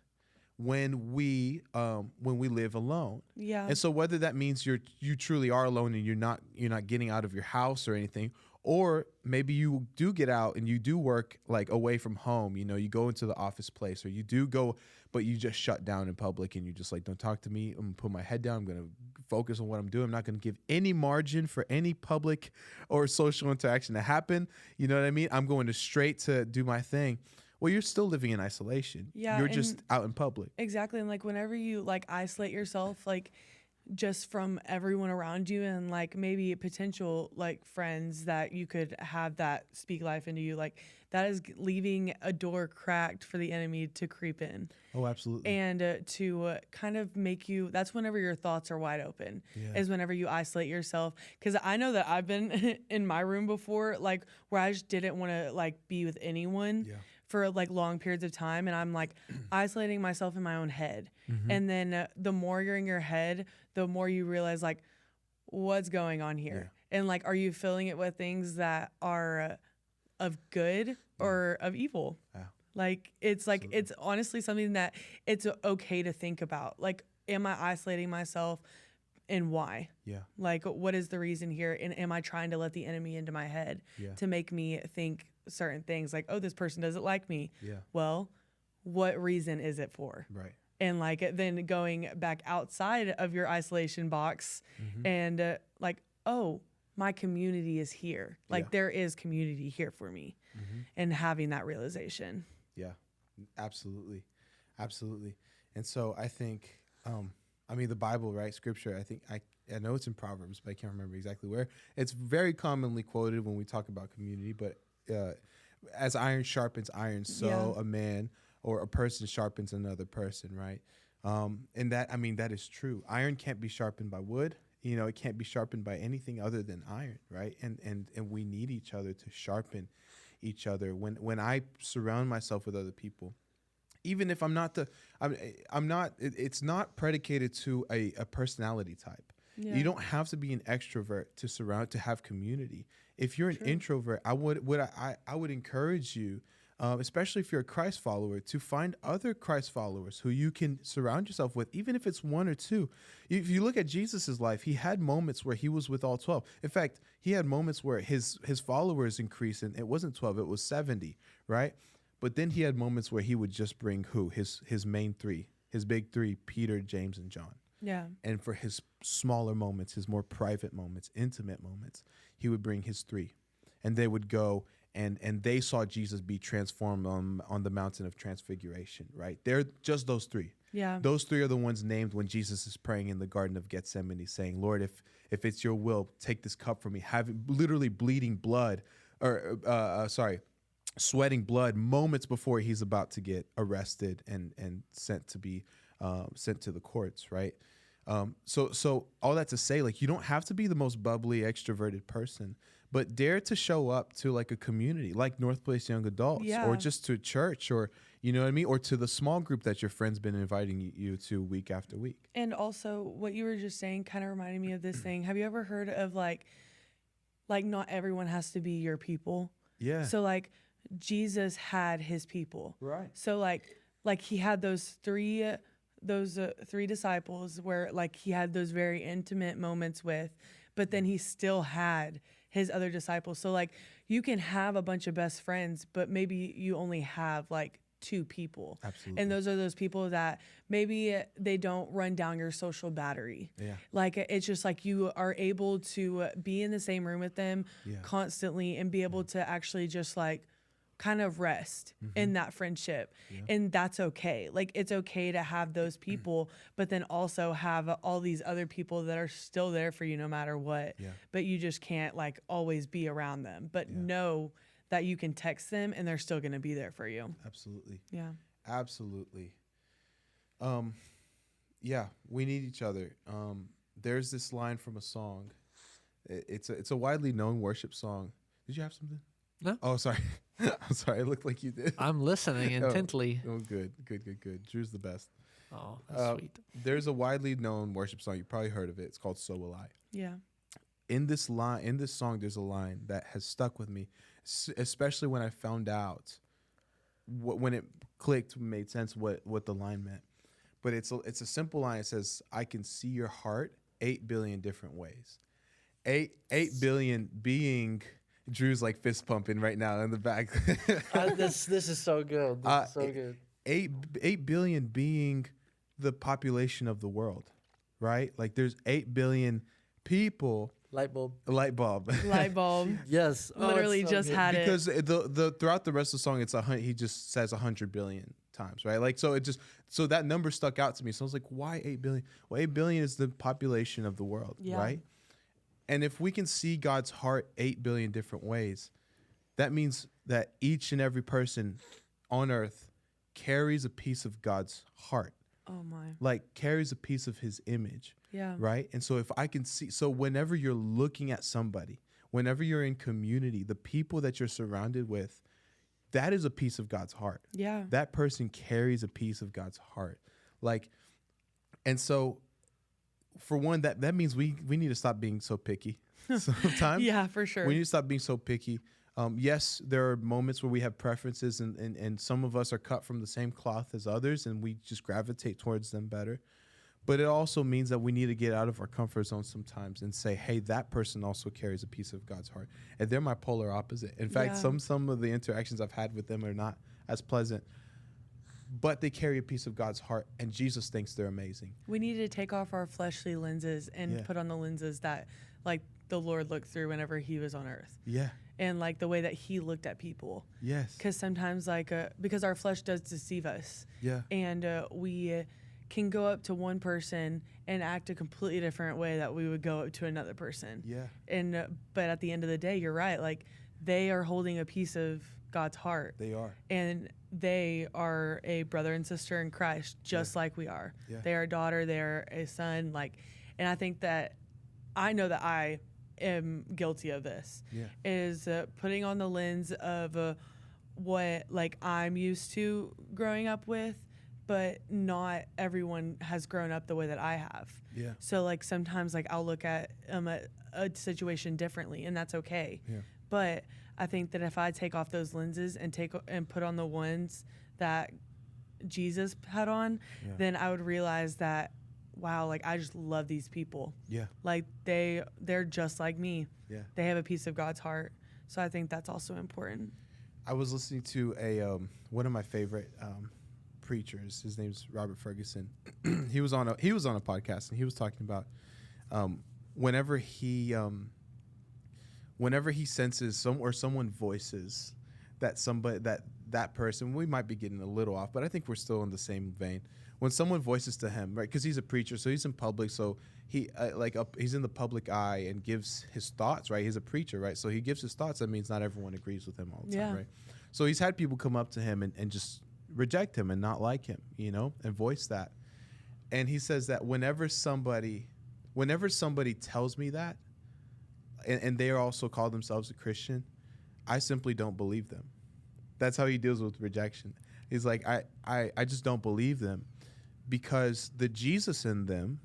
when we live alone. Yeah. And so whether that means you truly are alone and you're not getting out of your house or anything, or maybe you do get out and you do work like away from home, you know, you go into the office place, or you do go, but you just shut down in public and you just like, don't talk to me. I'm gonna put my head down. I'm gonna focus on what I'm doing. I'm not gonna give any margin for any public or social interaction to happen. You know what I mean? I'm going to straight to do my thing. Well, you're still living in isolation. Yeah. You're just out in public. Exactly. And like whenever you like isolate yourself, like just from everyone around you and like maybe potential like friends that you could have that speak life into you, like that is leaving a door cracked for the enemy to creep in. Oh, absolutely. And to kind of make you, that's whenever your thoughts are wide open, is whenever you isolate yourself. Because I know that I've been in my room before, like where I just didn't want to like be with anyone for like long periods of time. And I'm like isolating myself in my own head. Mm-hmm. And then the more you're in your head, the more you realize like what's going on here. Yeah. And like, are you filling it with things that are of good or of evil? Yeah. Like, it's like, absolutely. It's honestly something that it's okay to think about. Like, am I isolating myself and why? Yeah. Like, what is the reason here? And am I trying to let the enemy into my head to make me think certain things like, oh, this person doesn't like me. Yeah. Well, what reason is it for? Right. And like, then going back outside of your isolation box and like, oh, my community is here. Like there is community here for me and having that realization. Yeah, absolutely. Absolutely. And so I think, I mean, the Bible, right? Scripture, I think I know it's in Proverbs, but I can't remember exactly where. It's very commonly quoted when we talk about community, but as iron sharpens iron, so a man or a person sharpens another person, right? And that, I mean, that is true. Iron can't be sharpened by wood. You know, it can't be sharpened by anything other than iron, right? And we need each other to sharpen each other. When I surround myself with other people even if I'm not I'm not. It's not predicated to a personality type. Yeah. You don't have to be an extrovert to have community. If you're an True. introvert, I would encourage you, especially if you're a Christ follower, to find other Christ followers who you can surround yourself with, even if it's one or two. If you look at Jesus's life, he had moments where he was with all 12. In fact, he had moments where his followers increased, and it wasn't 12, it was 70, right? But then he had moments where he would just bring his main three, his big three, Peter, James, and John. Yeah. And for his smaller moments, his more private moments, intimate moments, he would bring his three. And they would go and they saw Jesus be transformed on the mountain of transfiguration, right? They're just those three. Yeah. Those three are the ones named when Jesus is praying in the Garden of Gethsemane, saying, Lord, if it's your will, take this cup from me, having literally bleeding blood, sweating blood moments before he's about to get arrested and sent to be sent to the courts, right? So all that to say, like, you don't have to be the most bubbly, extroverted person, but dare to show up to like a community like North Place Young Adults, Yeah. or just to church, or, you know what I mean? Or to the small group that your friend's been inviting you to week after week. And also what you were just saying kind of reminded me of this thing. Have you ever heard of like not everyone has to be your people? Yeah. So like Jesus had his people. Right. So like he had those three disciples where like he had those very intimate moments with, but then he still had his other disciples. So like you can have a bunch of best friends, but maybe you only have like two people. Absolutely. And those are those people that maybe they don't run down your social battery. Yeah. Like it's just like you are able to be in the same room with them Yeah. constantly and be able to actually just like kind of rest in that friendship. Yeah. And that's okay. Like it's okay to have those people, but then also have all these other people that are still there for you no matter what. Yeah. But you just can't like always be around them. But Yeah. know that you can text them and they're still going to be there for you. Absolutely. Yeah. Absolutely. Yeah, we need each other. There's this line from a song. It's a widely known worship song. Did you have something? No. Oh, sorry. I'm sorry. It looked like you did. I'm listening intently. Oh, good. Drew's the best. Oh, that's sweet. There's a widely known worship song. You probably heard of it. It's called "So Will I." Yeah. In this song, there's a line that has stuck with me, especially when I found out when it clicked, made sense what the line meant. But it's a simple line. It says, "I can see your heart 8 billion different ways." 8 billion being. Drew's like fist pumping right now in the back. This is so good. This is so good. 8 billion being the population of the world, right? Like there's 8 billion people. Light bulb. Light bulb. Light bulb. Yes. Literally it's so just good. had it. Because the throughout the rest of the song, it's he just says 100 billion times, right? Like so that number stuck out to me. So I was like, why 8 billion? Well, 8 billion is the population of the world, Yeah. right? And if we can see God's heart 8 billion different ways, that means that each and every person on earth carries a piece of God's heart, Oh my. like carries a piece of his image, Yeah. right? And so if I can see, so whenever you're looking at somebody, whenever you're in community, the people that you're surrounded with, that is a piece of God's heart. Yeah. That person carries a piece of God's heart. Like, and so for one, that means we need to stop being so picky sometimes. Yeah, for sure. We need to stop being so picky. Yes, there are moments where we have preferences and some of us are cut from the same cloth as others and we just gravitate towards them better. But it also means that we need to get out of our comfort zone sometimes and say, hey, that person also carries a piece of God's heart. And they're my polar opposite. In fact, Yeah. some of the interactions I've had with them are not as pleasant, but they carry a piece of God's heart, and Jesus thinks they're amazing. We need to take off our fleshly lenses and Yeah. put on the lenses that like the Lord looked through whenever he was on earth. Yeah. And like the way that he looked at people. Yes. Because sometimes because our flesh does deceive us. Yeah. And we can go up to one person and act a completely different way that we would go up to another person. Yeah. And but at the end of the day, you're right. Like they are holding a piece of God's heart. They are. And they are a brother and sister in Christ, just like we are. Yeah. They are a daughter, they're a son. Like, and I think that I know that I am guilty of this. Yeah. Is putting on the lens of what like I'm used to growing up with, but not everyone has grown up the way that I have. Yeah. So like sometimes like I'll look at a situation differently, and that's okay. Yeah. But I think that if I take off those lenses and put on the ones that Jesus had on, Yeah. then I would realize that, wow, like I just love these people. Yeah. Like they're just like me. Yeah. They have a piece of God's heart. So I think that's also important. I was listening to a one of my favorite preachers. His name's Robert Ferguson. he was on a podcast, and he was talking about whenever he senses someone voices that that person, we might be getting a little off, but I think we're still in the same vein. When someone voices to him, right, because he's a preacher, so he's in public, so he's in the public eye and gives his thoughts, right? He's a preacher, right? So he gives his thoughts. That means not everyone agrees with him all the time, right? So he's had people come up to him and just reject him and not like him, and voice that. And he says that whenever somebody tells me that, and they also call themselves a Christian, I simply don't believe them. That's how he deals with rejection. He's like, I just don't believe them, because the Jesus in them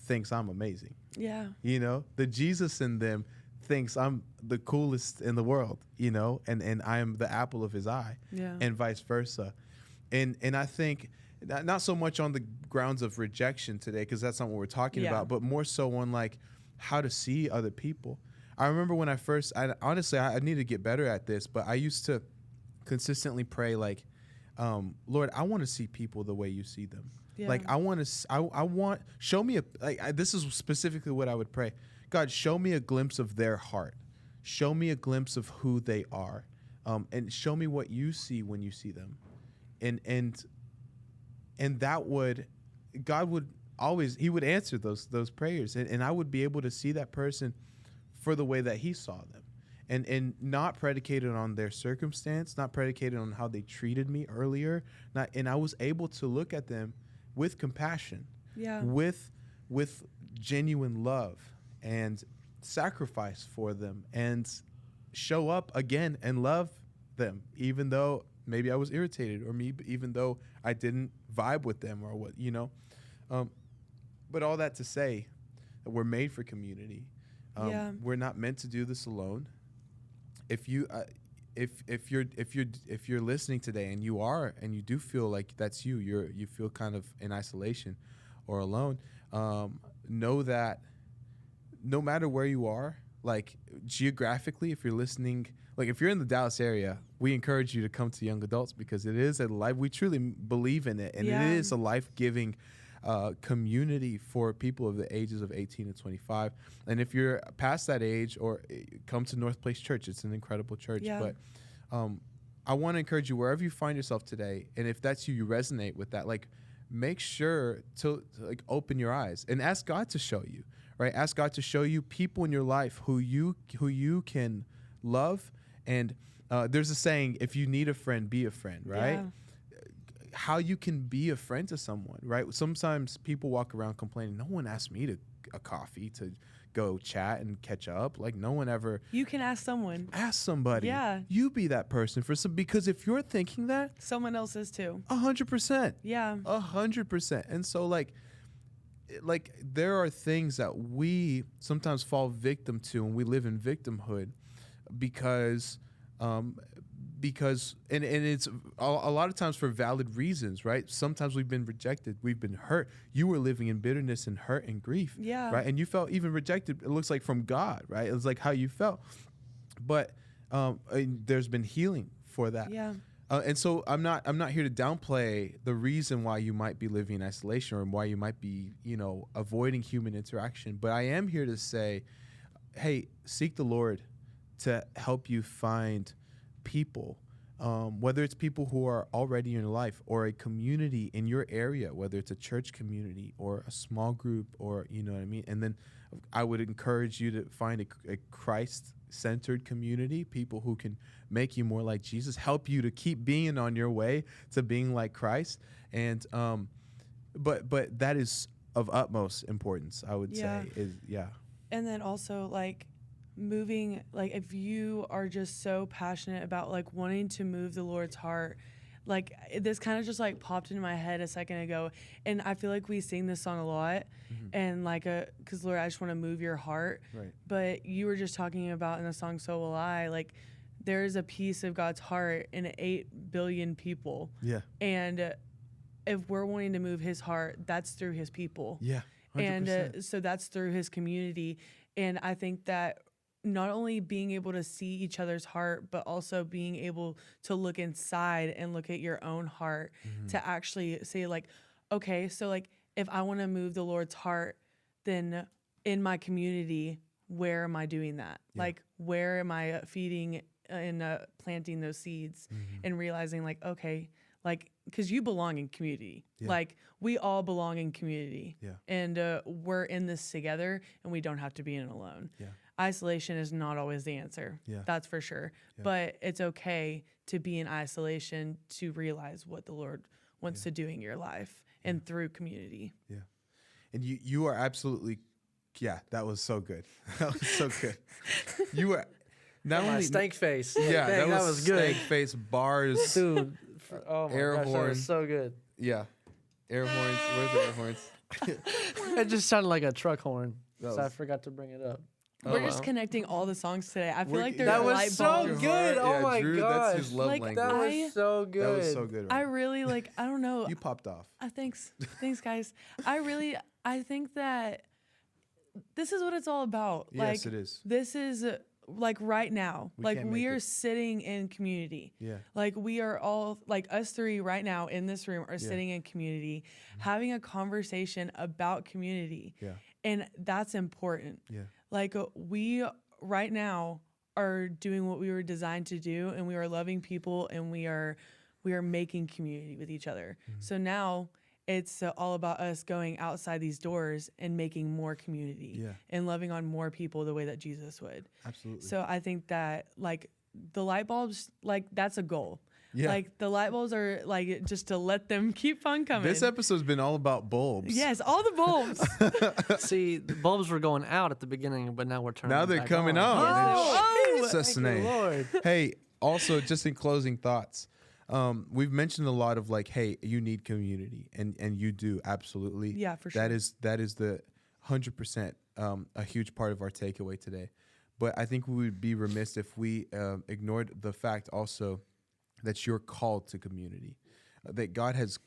thinks I'm amazing. Yeah. The Jesus in them thinks I'm the coolest in the world, and I am the apple of his eye, and vice versa. And I think not so much on the grounds of rejection today, because that's not what we're talking about, but more so on like how to see other people. I remember when I need to get better at this, but I used to consistently pray like, Lord, I want to see people the way you see them. Yeah. Like I want show me this is specifically what I would pray. God, show me a glimpse of their heart. Show me a glimpse of who they are. And show me what you see when you see them. And that would, God would always, he would answer those prayers. And I would be able to see that person for the way that he saw them. And not predicated on their circumstance, not predicated on how they treated me earlier. And I was able to look at them with compassion, with genuine love, and sacrifice for them, and show up again and love them, even though maybe I was irritated, or even though I didn't vibe with them, or what, but all that to say that we're made for community. We're not meant to do this alone. If you're listening today and you do feel like that's you feel kind of in isolation or alone, know that no matter where you are, like geographically, if you're listening, like if you're in the Dallas area, we encourage you to come to Young Adults, because it is a life, we truly believe in it, and it is a life-giving community for people of the ages of 18 to 25. And if you're past that age, or come to North Place Church, it's an incredible church. But I want to encourage you, wherever you find yourself today, and if that's you resonate with that, like make sure to like open your eyes and ask God to show you, right? Ask God to show you people in your life who you can love. And there's a saying, if you need a friend, be a friend, right? Yeah. How you can be a friend to someone, right? Sometimes people walk around complaining, no one asked me to a coffee to go chat and catch up. Like no one ever. You can ask someone. Ask somebody. Yeah. You be that person for some, because if you're thinking that, someone else is too. 100%. Yeah. 100%. And so like there are things that we sometimes fall victim to, and we live in victimhood because it's a lot of times for valid reasons, right? Sometimes we've been rejected, we've been hurt. You were living in bitterness and hurt and grief, right? And you felt even rejected, it looks like from God, right? It was like how you felt. But there's been healing for that. Yeah. And so I'm not here to downplay the reason why you might be living in isolation, or why you might be, avoiding human interaction. But I am here to say, hey, seek the Lord to help you find people, whether it's people who are already in your life, or a community in your area, whether it's a church community or a small group, or you know what I mean. And then I would encourage you to find a Christ-centered community, people who can make you more like Jesus, help you to keep being on your way to being like Christ. And but that is of utmost importance, I would say. And then also, like, moving, like if you are just so passionate about like wanting to move the Lord's heart, like this kind of just like popped into my head a second ago, and I feel like we sing this song a lot, and like because Lord, I just want to move your heart. Right. But you were just talking about in the song "So Will I," like there is a piece of God's heart in 8 billion people. Yeah. And if we're wanting to move His heart, that's through His people. Yeah. 100%. And so that's through His community. And I think that not only being able to see each other's heart, but also being able to look inside and look at your own heart to actually say like, okay, so like if I want to move the Lord's heart, then in my community, where am I doing that? Yeah. Like, where am I feeding and planting those seeds and realizing like, okay, like, because you belong in community. Yeah. Like, we all belong in community. Yeah. And we're in this together, and we don't have to be in it alone. Yeah. Isolation is not always the answer. Yeah. That's for sure. Yeah. But it's okay to be in isolation to realize what the Lord wants to do in your life and through community. Yeah. And you are absolutely, yeah, that was so good. That was so good. You were not My only stank face. Yeah, Dang, that was good. stank face bars. Dude. Oh my Air gosh, that horn. was so good. Yeah. Air horns. Where's the air horns? It just sounded like a truck horn, That so I was- forgot to bring it up. We're Oh, just well. connecting all the songs today. I feel We're- like there's That was light so bulbs. Your good. heart- Oh my Drew, gosh. That's his love Like, language. That was I- so good. That was so good. I Ryan. really like, I don't know. You popped off. Thanks, guys. I think that this is what it's all about. Yes, Like, it is. this is like right now. We Like can't we make are it. sitting in community. Yeah. Like we are all, like us three right now in this room are sitting in community, having a conversation about community. Yeah. And that's important. Yeah. Like we right now are doing what we were designed to do, and we are loving people, and we are making community with each other. So now it's all about us going outside these doors and making more community Yeah. and loving on more people the way that Jesus would. Absolutely. So I think that like the light bulbs, like that's a goal. Yeah. Like the light bulbs are like just to let them keep on coming. This episode's been all about bulbs. Yes, all the bulbs. See, the bulbs were going out at the beginning, but now we're turning. Now them they're back coming on. on. Oh, Jesus' Thank you, name. Lord. Hey, also just in closing thoughts, we've mentioned a lot of like, hey, you need community, and you do absolutely. Yeah, for That sure. is the 100% a huge part of our takeaway today. But I think we would be remiss if we ignored the fact also that you're called to community, that God has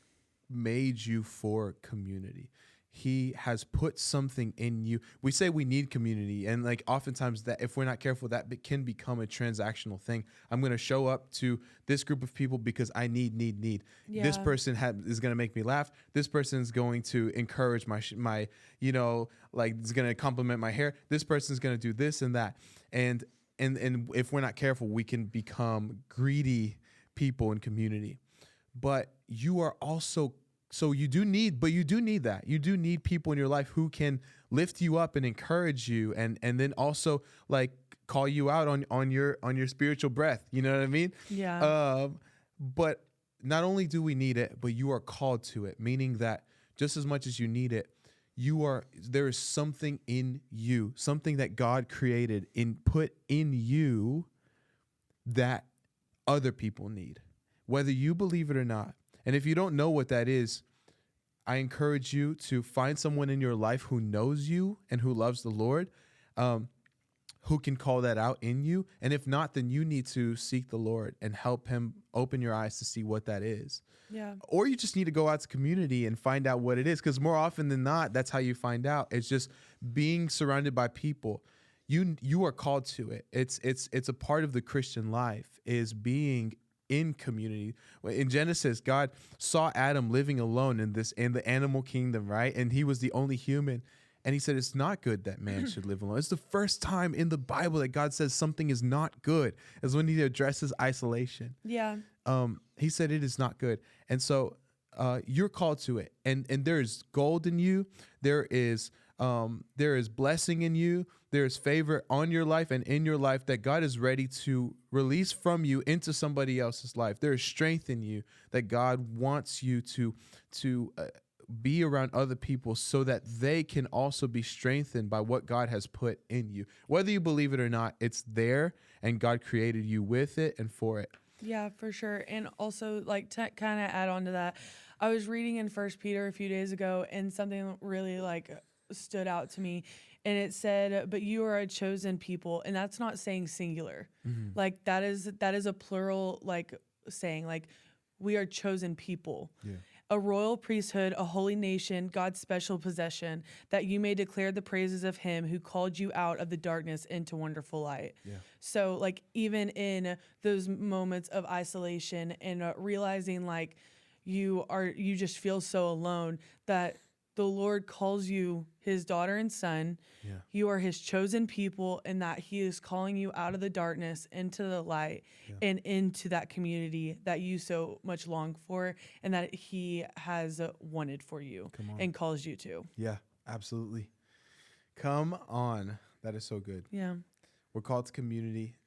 made you for community. He has put something in you. We say we need community, and like oftentimes that if we're not careful, that can become a transactional thing. I'm going to show up to this group of people because I need. This Yeah. person is going to make me laugh. This person is going to encourage my like is going to compliment my hair. This person is going to do this and that. And if we're not careful, we can become greedy people in community. But you are also, so you do need that. You do need people in your life who can lift you up and encourage you, and then also like call you out on your spiritual breath. You know what I mean? Yeah. But not only do we need it, but you are called to it, meaning that just as much as you need it, there is something in you, something that God created put in you that other people need, whether you believe it or not. And if you don't know what that is, I encourage you to find someone in your life who knows you and who loves the Lord, who can call that out in you. And if not, then you need to seek the Lord and help him open your eyes to see what that is. Yeah. Or you just need to go out to community and find out what it is. Because more often than not, that's how you find out. It's just being surrounded by people. You are called to it. It's a part of the Christian life, is being in community. In Genesis, God saw Adam living alone in the animal kingdom, right? And he was the only human. And he said, it's not good that man should live alone. It's the first time in the Bible that God says something is not good, is when he addresses isolation. Yeah. He said it is not good. And so you're called to it. And there is gold in you. There is blessing in you. There is favor on your life and in your life that God is ready to release from you into somebody else's life. There is strength in you that God wants you to be around other people so that they can also be strengthened by what God has put in you. Whether you believe it or not, it's there, and God created you with it and for it. Yeah, for sure. And also, like, to kind of add on to that, I was reading in First Peter a few days ago, and something really like stood out to me, and it said, "But you are a chosen people," and that's not saying singular. Like that is a plural like saying, like we are chosen people. Yeah. A royal priesthood, a holy nation, God's special possession, that you may declare the praises of him who called you out of the darkness into wonderful light. Yeah. So like even in those moments of isolation and realizing like you just feel so alone, that the Lord calls you his daughter and son. Yeah. You are his chosen people, and that he is calling you out of the darkness into the light and into that community that you so much long for, and that he has wanted for you and calls you to. Yeah, absolutely. Come on. That is so good. Yeah. We're called to community.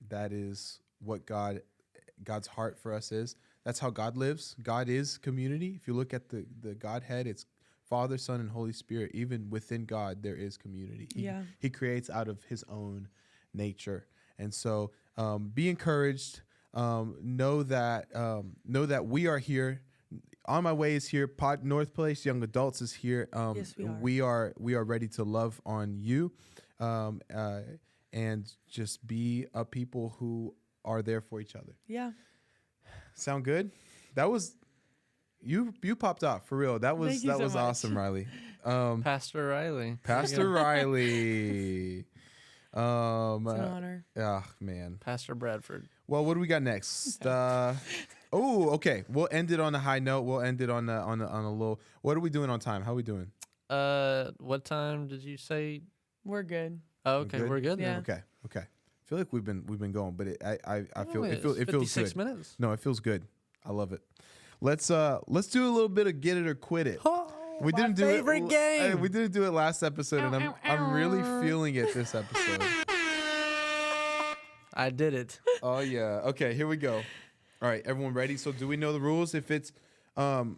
That is what God's heart for us is. That's how God lives. God is community. If you look at the Godhead, it's Father, Son, and Holy Spirit. Even within God, there is community. He creates out of his own nature. And so be encouraged. Know that we are here. On My Way is here. North Place Young Adults is here. Yes, we are. We are ready to love on you, and just be a people who are there for each other. Yeah. Sound good? That was you popped off for real. That was Thank you so much. awesome, Rylee. Pastor Rylee. Pastor Rylee. It's an honor. Man. Pastor Bradford. Well, what do we got next? Okay. We'll end it on a high note. We'll end it on a low. What are we doing on time? How are we doing? What time did you say? We're good. Oh, okay, we're good. Yeah. Then. Okay. I feel like we've been going, but I feel Wait, it feels 56 good. minutes. No, it feels good. I love it. Let's do a little bit of get it or quit it. Oh, We my didn't do favorite it. game. We didn't do it last episode, and I'm really feeling it this episode. I did it. Oh yeah. Okay, here we go. All right, everyone ready? So do we know the rules? If it's I'll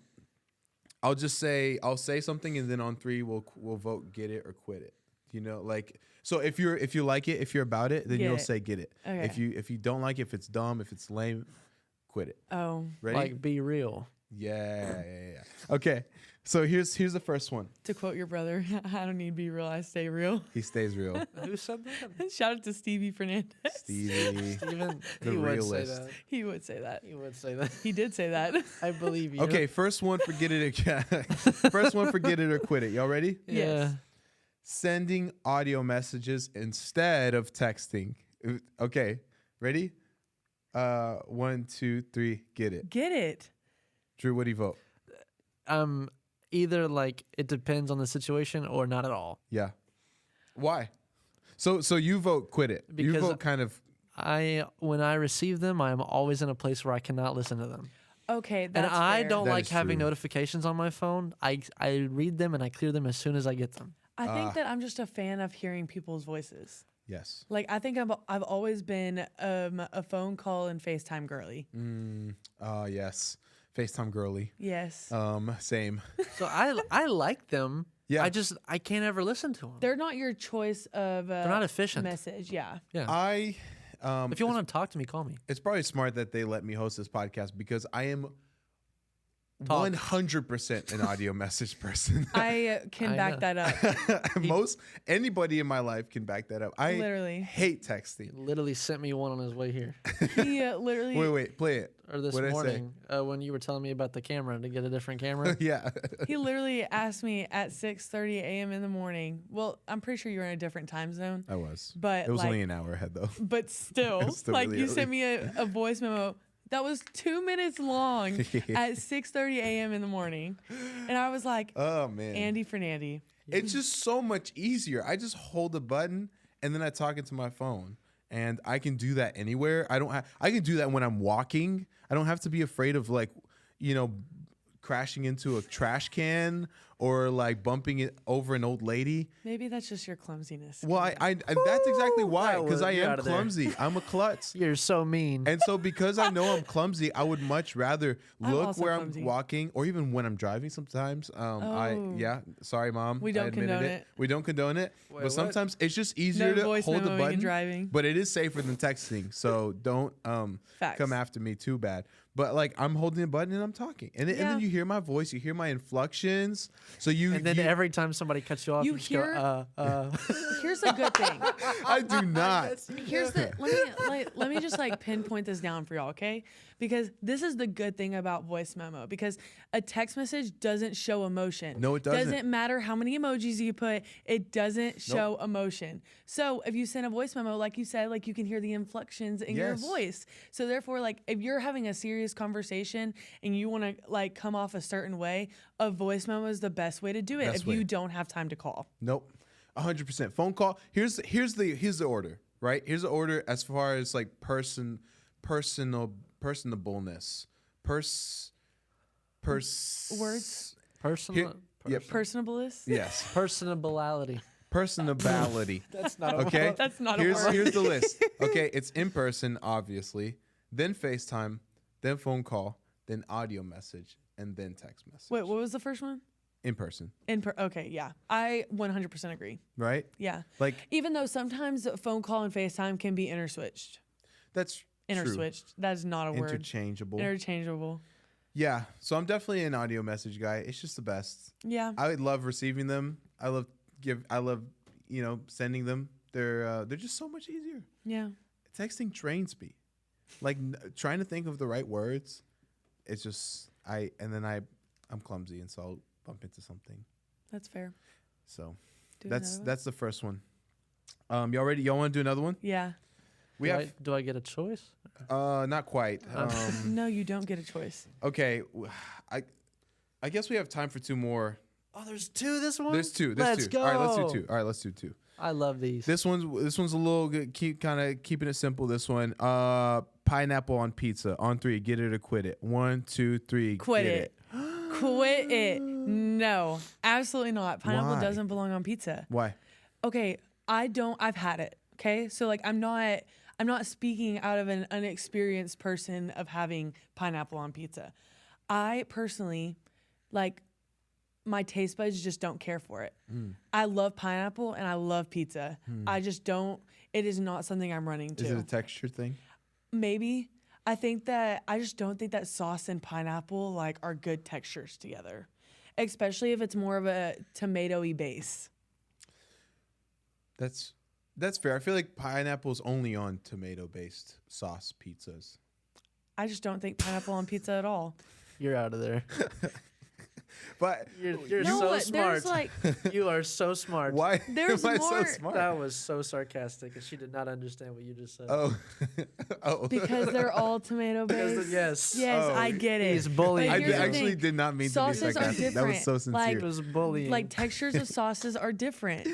say something, and then on 3 we'll vote get it or quit it. You know, like, so if you like it, if you're about it, then Get you'll it. say get it. Okay. If you don't like it, if it's dumb, if it's lame, quit it. Oh. Ready? Like, be real. Yeah. Okay. So here's the first one. To quote your brother, I don't need to be real, I stay real. He stays real. Who said that? Shout out to Stevie Fernandez. Stevie. Steven, The he would say realist. that. He would say that. He would say that. He did say that. I believe you. Okay, first one for get it or first one for get it or quit it. Y'all ready? Yeah. Yes. Sending audio messages instead of texting. Okay, ready? 1, 2, 3, get it. Get it. Drew, what do you vote? Either like it depends on the situation or not at all. Yeah. Why? So you vote quit it. You Because vote kind of. When I receive them, I am always in a place where I cannot listen to them. Okay, that's And I fair. don't That like is having true. notifications on my phone. I read them and I clear them as soon as I get them. I think that I'm just a fan of hearing people's voices. Yes. Like, I think I've always been a phone call and FaceTime girly. Yes. FaceTime girly. Yes. Same. So I like them. Yeah. I can't ever listen to them. They're not your choice of They're not efficient. message. Yeah. Yeah. If you want to talk to me, call me. It's probably smart that they let me host this podcast because I am Talk. 100% an audio message person. I can I back know. that up. Anybody in my life can back that up. I Literally. hate texting. Literally sent me one on his way here. He literally. Wait, play it. Or this What'd I say? morning when you were telling me about the camera to get a different camera. Yeah. He literally asked me at 6:30 a.m. in the morning. Well, I'm pretty sure you were in a different time zone. I was. But It was like, only an hour ahead though. but still, Still like really you early. sent me a voice memo that was 2 minutes long at 6:30 a.m. in the morning, and I was like, Oh man. Andy Fernandy. It's just so much easier. I just hold a button and then I talk into my phone. And I can do that anywhere. I can do that when I'm walking. I don't have to be afraid of crashing into a trash can or like bumping it over an old lady. Maybe that's just your clumsiness. Well, I that's exactly why, that because was- I you're am outta there. clumsy. I'm a klutz. You're so mean. And so because I know I'm clumsy, I would much rather I'm look also where clumsy. I'm walking or even when I'm driving sometimes. Sorry, Mom. We I don't admitted condone it. We don't condone it. Wait, but what? sometimes it's just easier No to voice hold the memoing button. and driving. But it is safer than texting. So don't Facts. come after me too bad. But like I'm holding a button and I'm talking. And Yeah. then you hear my voice, you hear my inflections. So you And then you- every time somebody cuts you off, You you just hear- go, Here's a good thing. I do not. Here's the let me just like pinpoint this down for y'all, okay? Because this is the good thing about voice memo. Because a text message doesn't show emotion. No, it doesn't. Doesn't matter how many emojis you put. It doesn't show emotion. So if you send a voice memo, like you said, like you can hear the inflections in your Yes. voice. So therefore, like if you're having a serious conversation and you want to like come off a certain way, a voice memo is the best way to do it. Best if way. you don't have time to call. Nope. 100%. Phone call. Here's the order, right? Here's the order as far as like personableness. Words? personal. Yep. Personablest. Yes. Personability. Personality. That's not Okay. That's not a here's word. Here's the list. Okay, it's in person, obviously. Then FaceTime, then phone call, then audio message, and then text message. Wait, what was the first one? In person, Okay, yeah. I 100% agree. right? Yeah. Like Even though sometimes a phone call and FaceTime can be interswitched. that's true. Interswitched. That is not a word. Interchangeable. Interchangeable. Yeah. So I'm definitely an audio message guy. It's just the best. Yeah. I love receiving them. I love sending them. They're just so much easier. Yeah. Texting drains me. Like trying to think of the right words. It's just I'm clumsy, and so I'll bump into something. That's fair. So Do another one? that's the first one. Y'all ready? Y'all want to do another one? Yeah. Do I get a choice? Not quite. No, you don't get a choice. Okay. I guess we have time for two more. Oh, there's two this one? There's two. Let's go. All right, let's do two. All right, let's do two. I love these. This one's a little good. Keeping it simple. This one. Pineapple on pizza. On three. Get it or quit it. 1, 2, 3. Quit get it. Quit it. No, absolutely not. Pineapple Why? doesn't belong on pizza. Why? Okay, I've had it. Okay, so like I'm not speaking out of an unexperienced person of having pineapple on pizza. I personally, like, my taste buds just don't care for it. I love pineapple and I love pizza. I just don't. It is not something I'm running to. Is it a texture thing? Maybe. I just don't think that sauce and pineapple like are good textures together, especially if it's more of a tomatoey base. That's fair. I feel like pineapple's only on tomato-based sauce pizzas. I just don't think pineapple on pizza at all. You're out of there. But You're No, so what? smart. There's like You are so smart. why There's am I more- so smart? That was so sarcastic, and she did not understand what you just said. Oh, oh. because they're all tomato based. Yes. Yes, Oh, I get it. he's bullying But I you. here's the actually thing. did not mean Sauces to be are sarcastic. That was different. so Like- sincere. It was bullying. Like textures of sauces are different.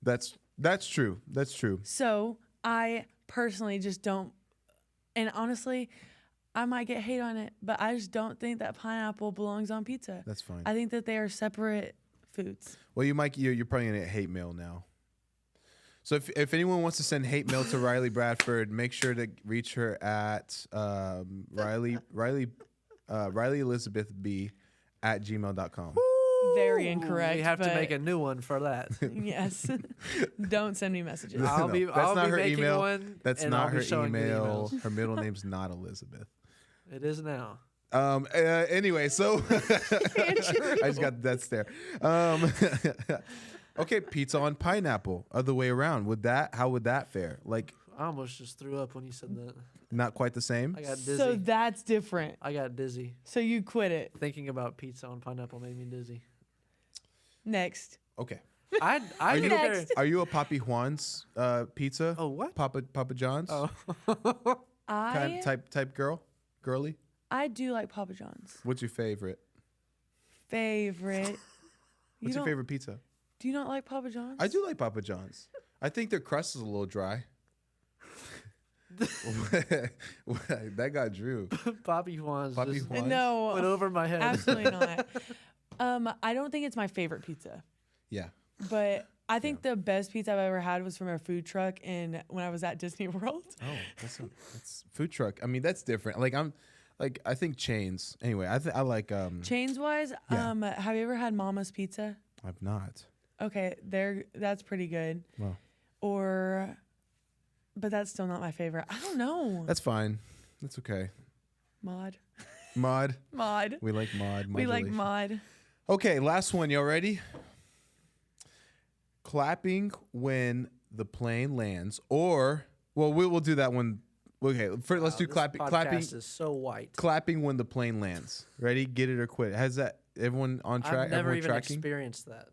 That's true. That's true. So I personally just don't. And honestly, I might get hate on it, but I just don't think that pineapple belongs on pizza. That's fine. I think that they are separate foods. Well, you're probably gonna get hate mail now. So if anyone wants to send hate mail to Rylee Bradford, make sure to reach her at Rylee Elizabeth B at gmail.com. Very incorrect. We have to but make a new one for that. yes. Don't send me messages. I'll be That's not her making email. one. That's and not I'll be her showing you the email. emails. Her middle name's not Elizabeth. It is now. Anyway, so I just got that stare. Okay, pizza on pineapple, other way around. How would that fare? Like, I almost just threw up when you said that. not quite the same. I got dizzy. So that's different. I got dizzy. So you quit it. Thinking about pizza on pineapple made me dizzy. Next. Okay. I Are compare. Next. Are you a Papi Juan's pizza? Oh, what? Papa John's? Oh. Type girly? I do like Papa John's. What's your favorite? Favorite. What's your favorite pizza? Do you not like Papa John's? I do like Papa John's. I think their crust is a little dry. That got Drew. Bobby Juan's Bobby just Juan? No, went over my head. absolutely not. I don't think it's my favorite pizza, Yeah. but I think the best pizza I've ever had was from a food truck when I was at Disney World. Oh, that's food truck. I mean, that's different. I think chains. Anyway, I like Chains wise, Yeah. have you ever had Mama's Pizza? I've not. Okay, that's pretty good. Well, But that's still not my favorite. I don't know. that's fine. That's okay. Mod. Mod. Mod. We like mod. We like modulation. mod. Okay, last one. Y'all ready? Clapping when the plane lands, or we'll do that one. Okay, first let's do This clapping. podcast Clapping. is so white. Clapping when the plane lands. Ready? Get it or quit. Has that everyone on track? I've never everyone even tracking? experienced that.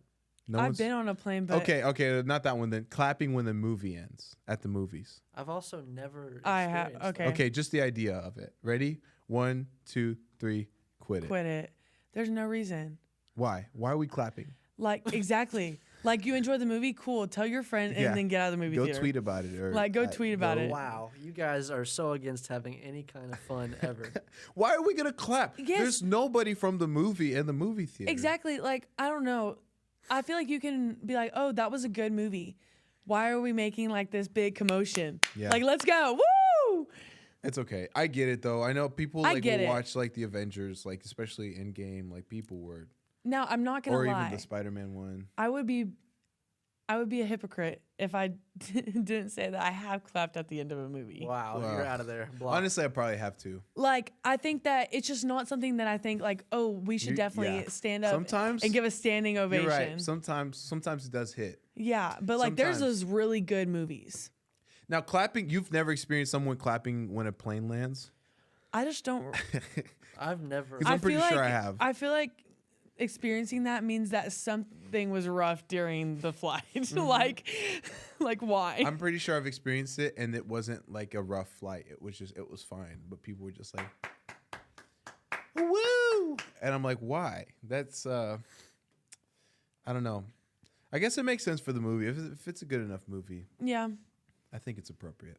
No I've one's- been on a plane, but Okay, not that one then. Clapping when the movie ends at the movies. I've also never. I have- experienced okay. Okay, just the idea of it. Ready? 1, 2, 3, quit it. quit it. There's no reason. Why? Why are we clapping? Like, exactly. Like, you enjoy the movie? Cool. Tell your friend and Yeah. then get out of the movie Go theater. tweet about it. Or Like, go tweet about go- it. Wow, you guys are so against having any kind of fun ever. Why are we gonna clap? Yes. There's nobody from the movie in the movie theater. Exactly. Like, I don't know. I feel like you can be like, oh, that was a good movie. Why are we making like this big commotion? Yeah. Like, let's go. Woo! It's okay. I get it though. I know people I like get will it. watch like the Avengers, like especially Endgame, like people were, Now, I'm not going or to even lie. the Spider-Man one. I would be a hypocrite if I didn't say that I have clapped at the end of a movie. Wow, Wow. you're out of there. Block. Honestly, I probably have to. Like, I think that it's just not something that I think like, oh, we should definitely yeah. stand up Sometimes and give a standing ovation. You're right. Sometimes it does hit. Yeah, but like there's Sometimes. those really good movies. Now clapping, you've never experienced someone clapping when a plane lands? I just don't. I've never. 'Cause I'm pretty feel sure like, I have. I feel like experiencing that means that something was rough during the flight. like why? I'm pretty sure I've experienced it, and it wasn't like a rough flight. It was fine. But people were just like, "Woo!" And I'm like, "Why?" That's I don't know. I guess it makes sense for the movie. If it's a good enough movie, Yeah. I think it's appropriate.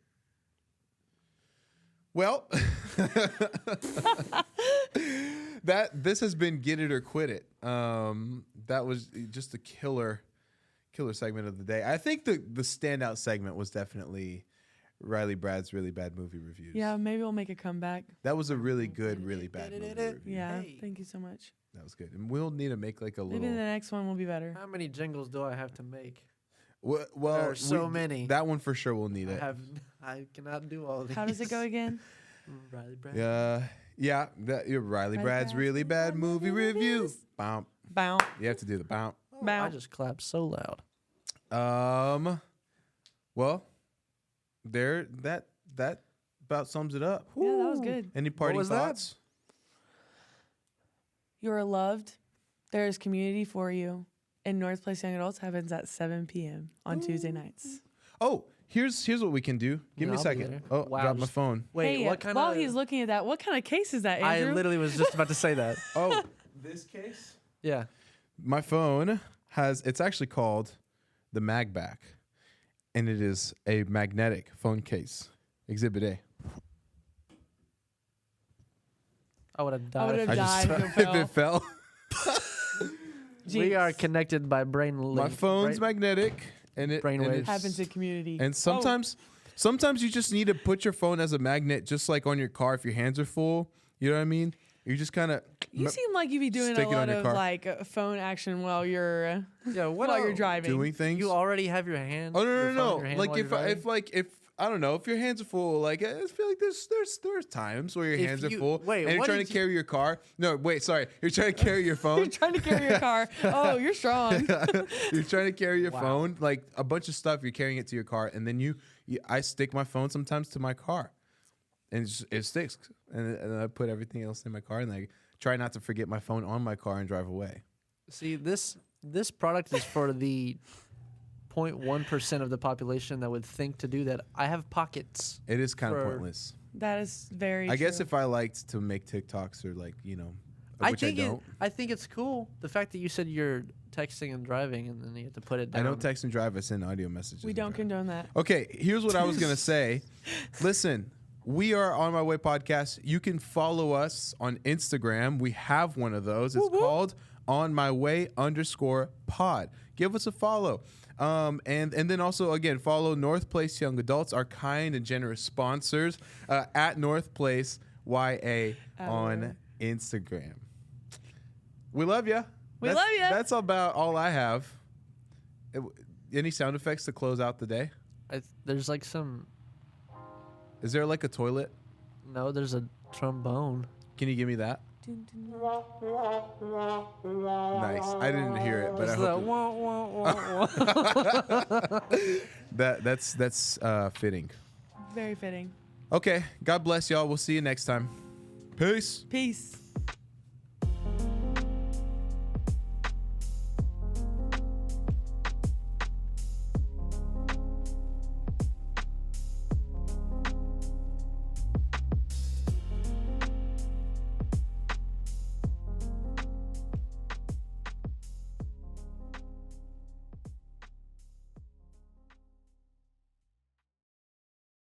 Well, this has been Get It or Quit It. That was just a killer segment of the day. I think the standout segment was definitely Rylee Brad's really bad movie reviews. Yeah, maybe we'll make a comeback. That was a really good, really bad movie review. Yeah, Hey. thank you so much. That was good. And we'll need to make like a Maybe little. the next one will be better. How many jingles do I have to make? Well, There are so many. That one for sure will need it. I cannot do all of these. How does it go again? Rylee Brad. Yeah. You're Rylee Brad's really bad movie review. Bow. Bow. You have to do the bow. Oh, Bow. I just clapped so loud. Well, that about sums it up. Yeah, that was good. Any parting was that? thoughts? You are loved. There is community for you. And North Place Young Adults happens at 7 p.m. on Tuesday nights. Oh, here's what we can do. Give me a Yeah, I'll be second. there. Oh, Wow, drop my just- phone. Wait, Hey, what kind while of? he's looking at that, what kind of case is that, I Andrew? literally was just about to say that. Oh, this case? Yeah. My phone it's actually called the Magback, and it is a magnetic phone case. Exhibit A. I would have I died. would if have I just- died If it fell. We are Jinx. connected by brain link. My phone's magnetic, and it Brainwaves. it's- Happens in community. And sometimes you just need to put your phone as a magnet, just like on your car. If your hands are full, you know what I mean. You just kind of. You seem like you be doing Stick a it on lot your of car. like phone action while you're Yeah, what while you're driving. doing things. You already have your hand. Oh your phone in no! your hand Like while you're driving? if I don't know, if your hands are full, like I just feel like there's times where your If hands are you- full, wait, and you're what trying did to you- carry your car. No, wait, sorry, you're trying to carry your You're phone. trying to carry your car. Oh, you're strong. You're trying to carry your Wow. phone, like a bunch of stuff. You're carrying it to your car, and then I stick my phone sometimes to my car, and it sticks, and then I put everything else in my car, and I try not to forget my phone on my car and drive away. See, this product is for the 0.1% of the population that would think to do that. I have pockets. It is kind of For- pointless. That is very I guess true. if I liked to make TikToks or like which I don't. I think it's cool. The fact that you said you're texting and driving, and then you have to put it down. I don't text and drive. I send audio messages. We and don't drive. condone that. Okay, here's what I was gonna say. Listen, we are On My Way Podcast. You can follow us on Instagram. We have one of those. It's called On My Way _pod. Give us a follow. And then also, again, follow North Place Young Adults, our kind and generous sponsors, at North Place YA on Instagram. We love you. We love ya. That's about all I have. Any sound effects to close out the day? There's like some. Is there like a toilet? No, there's a trombone. Can you give me that? Nice. I didn't hear it, but I It's the hope wah, wah, wah, wah. that's fitting. Very fitting. Okay. God bless y'all. We'll see you next time. Peace. Peace.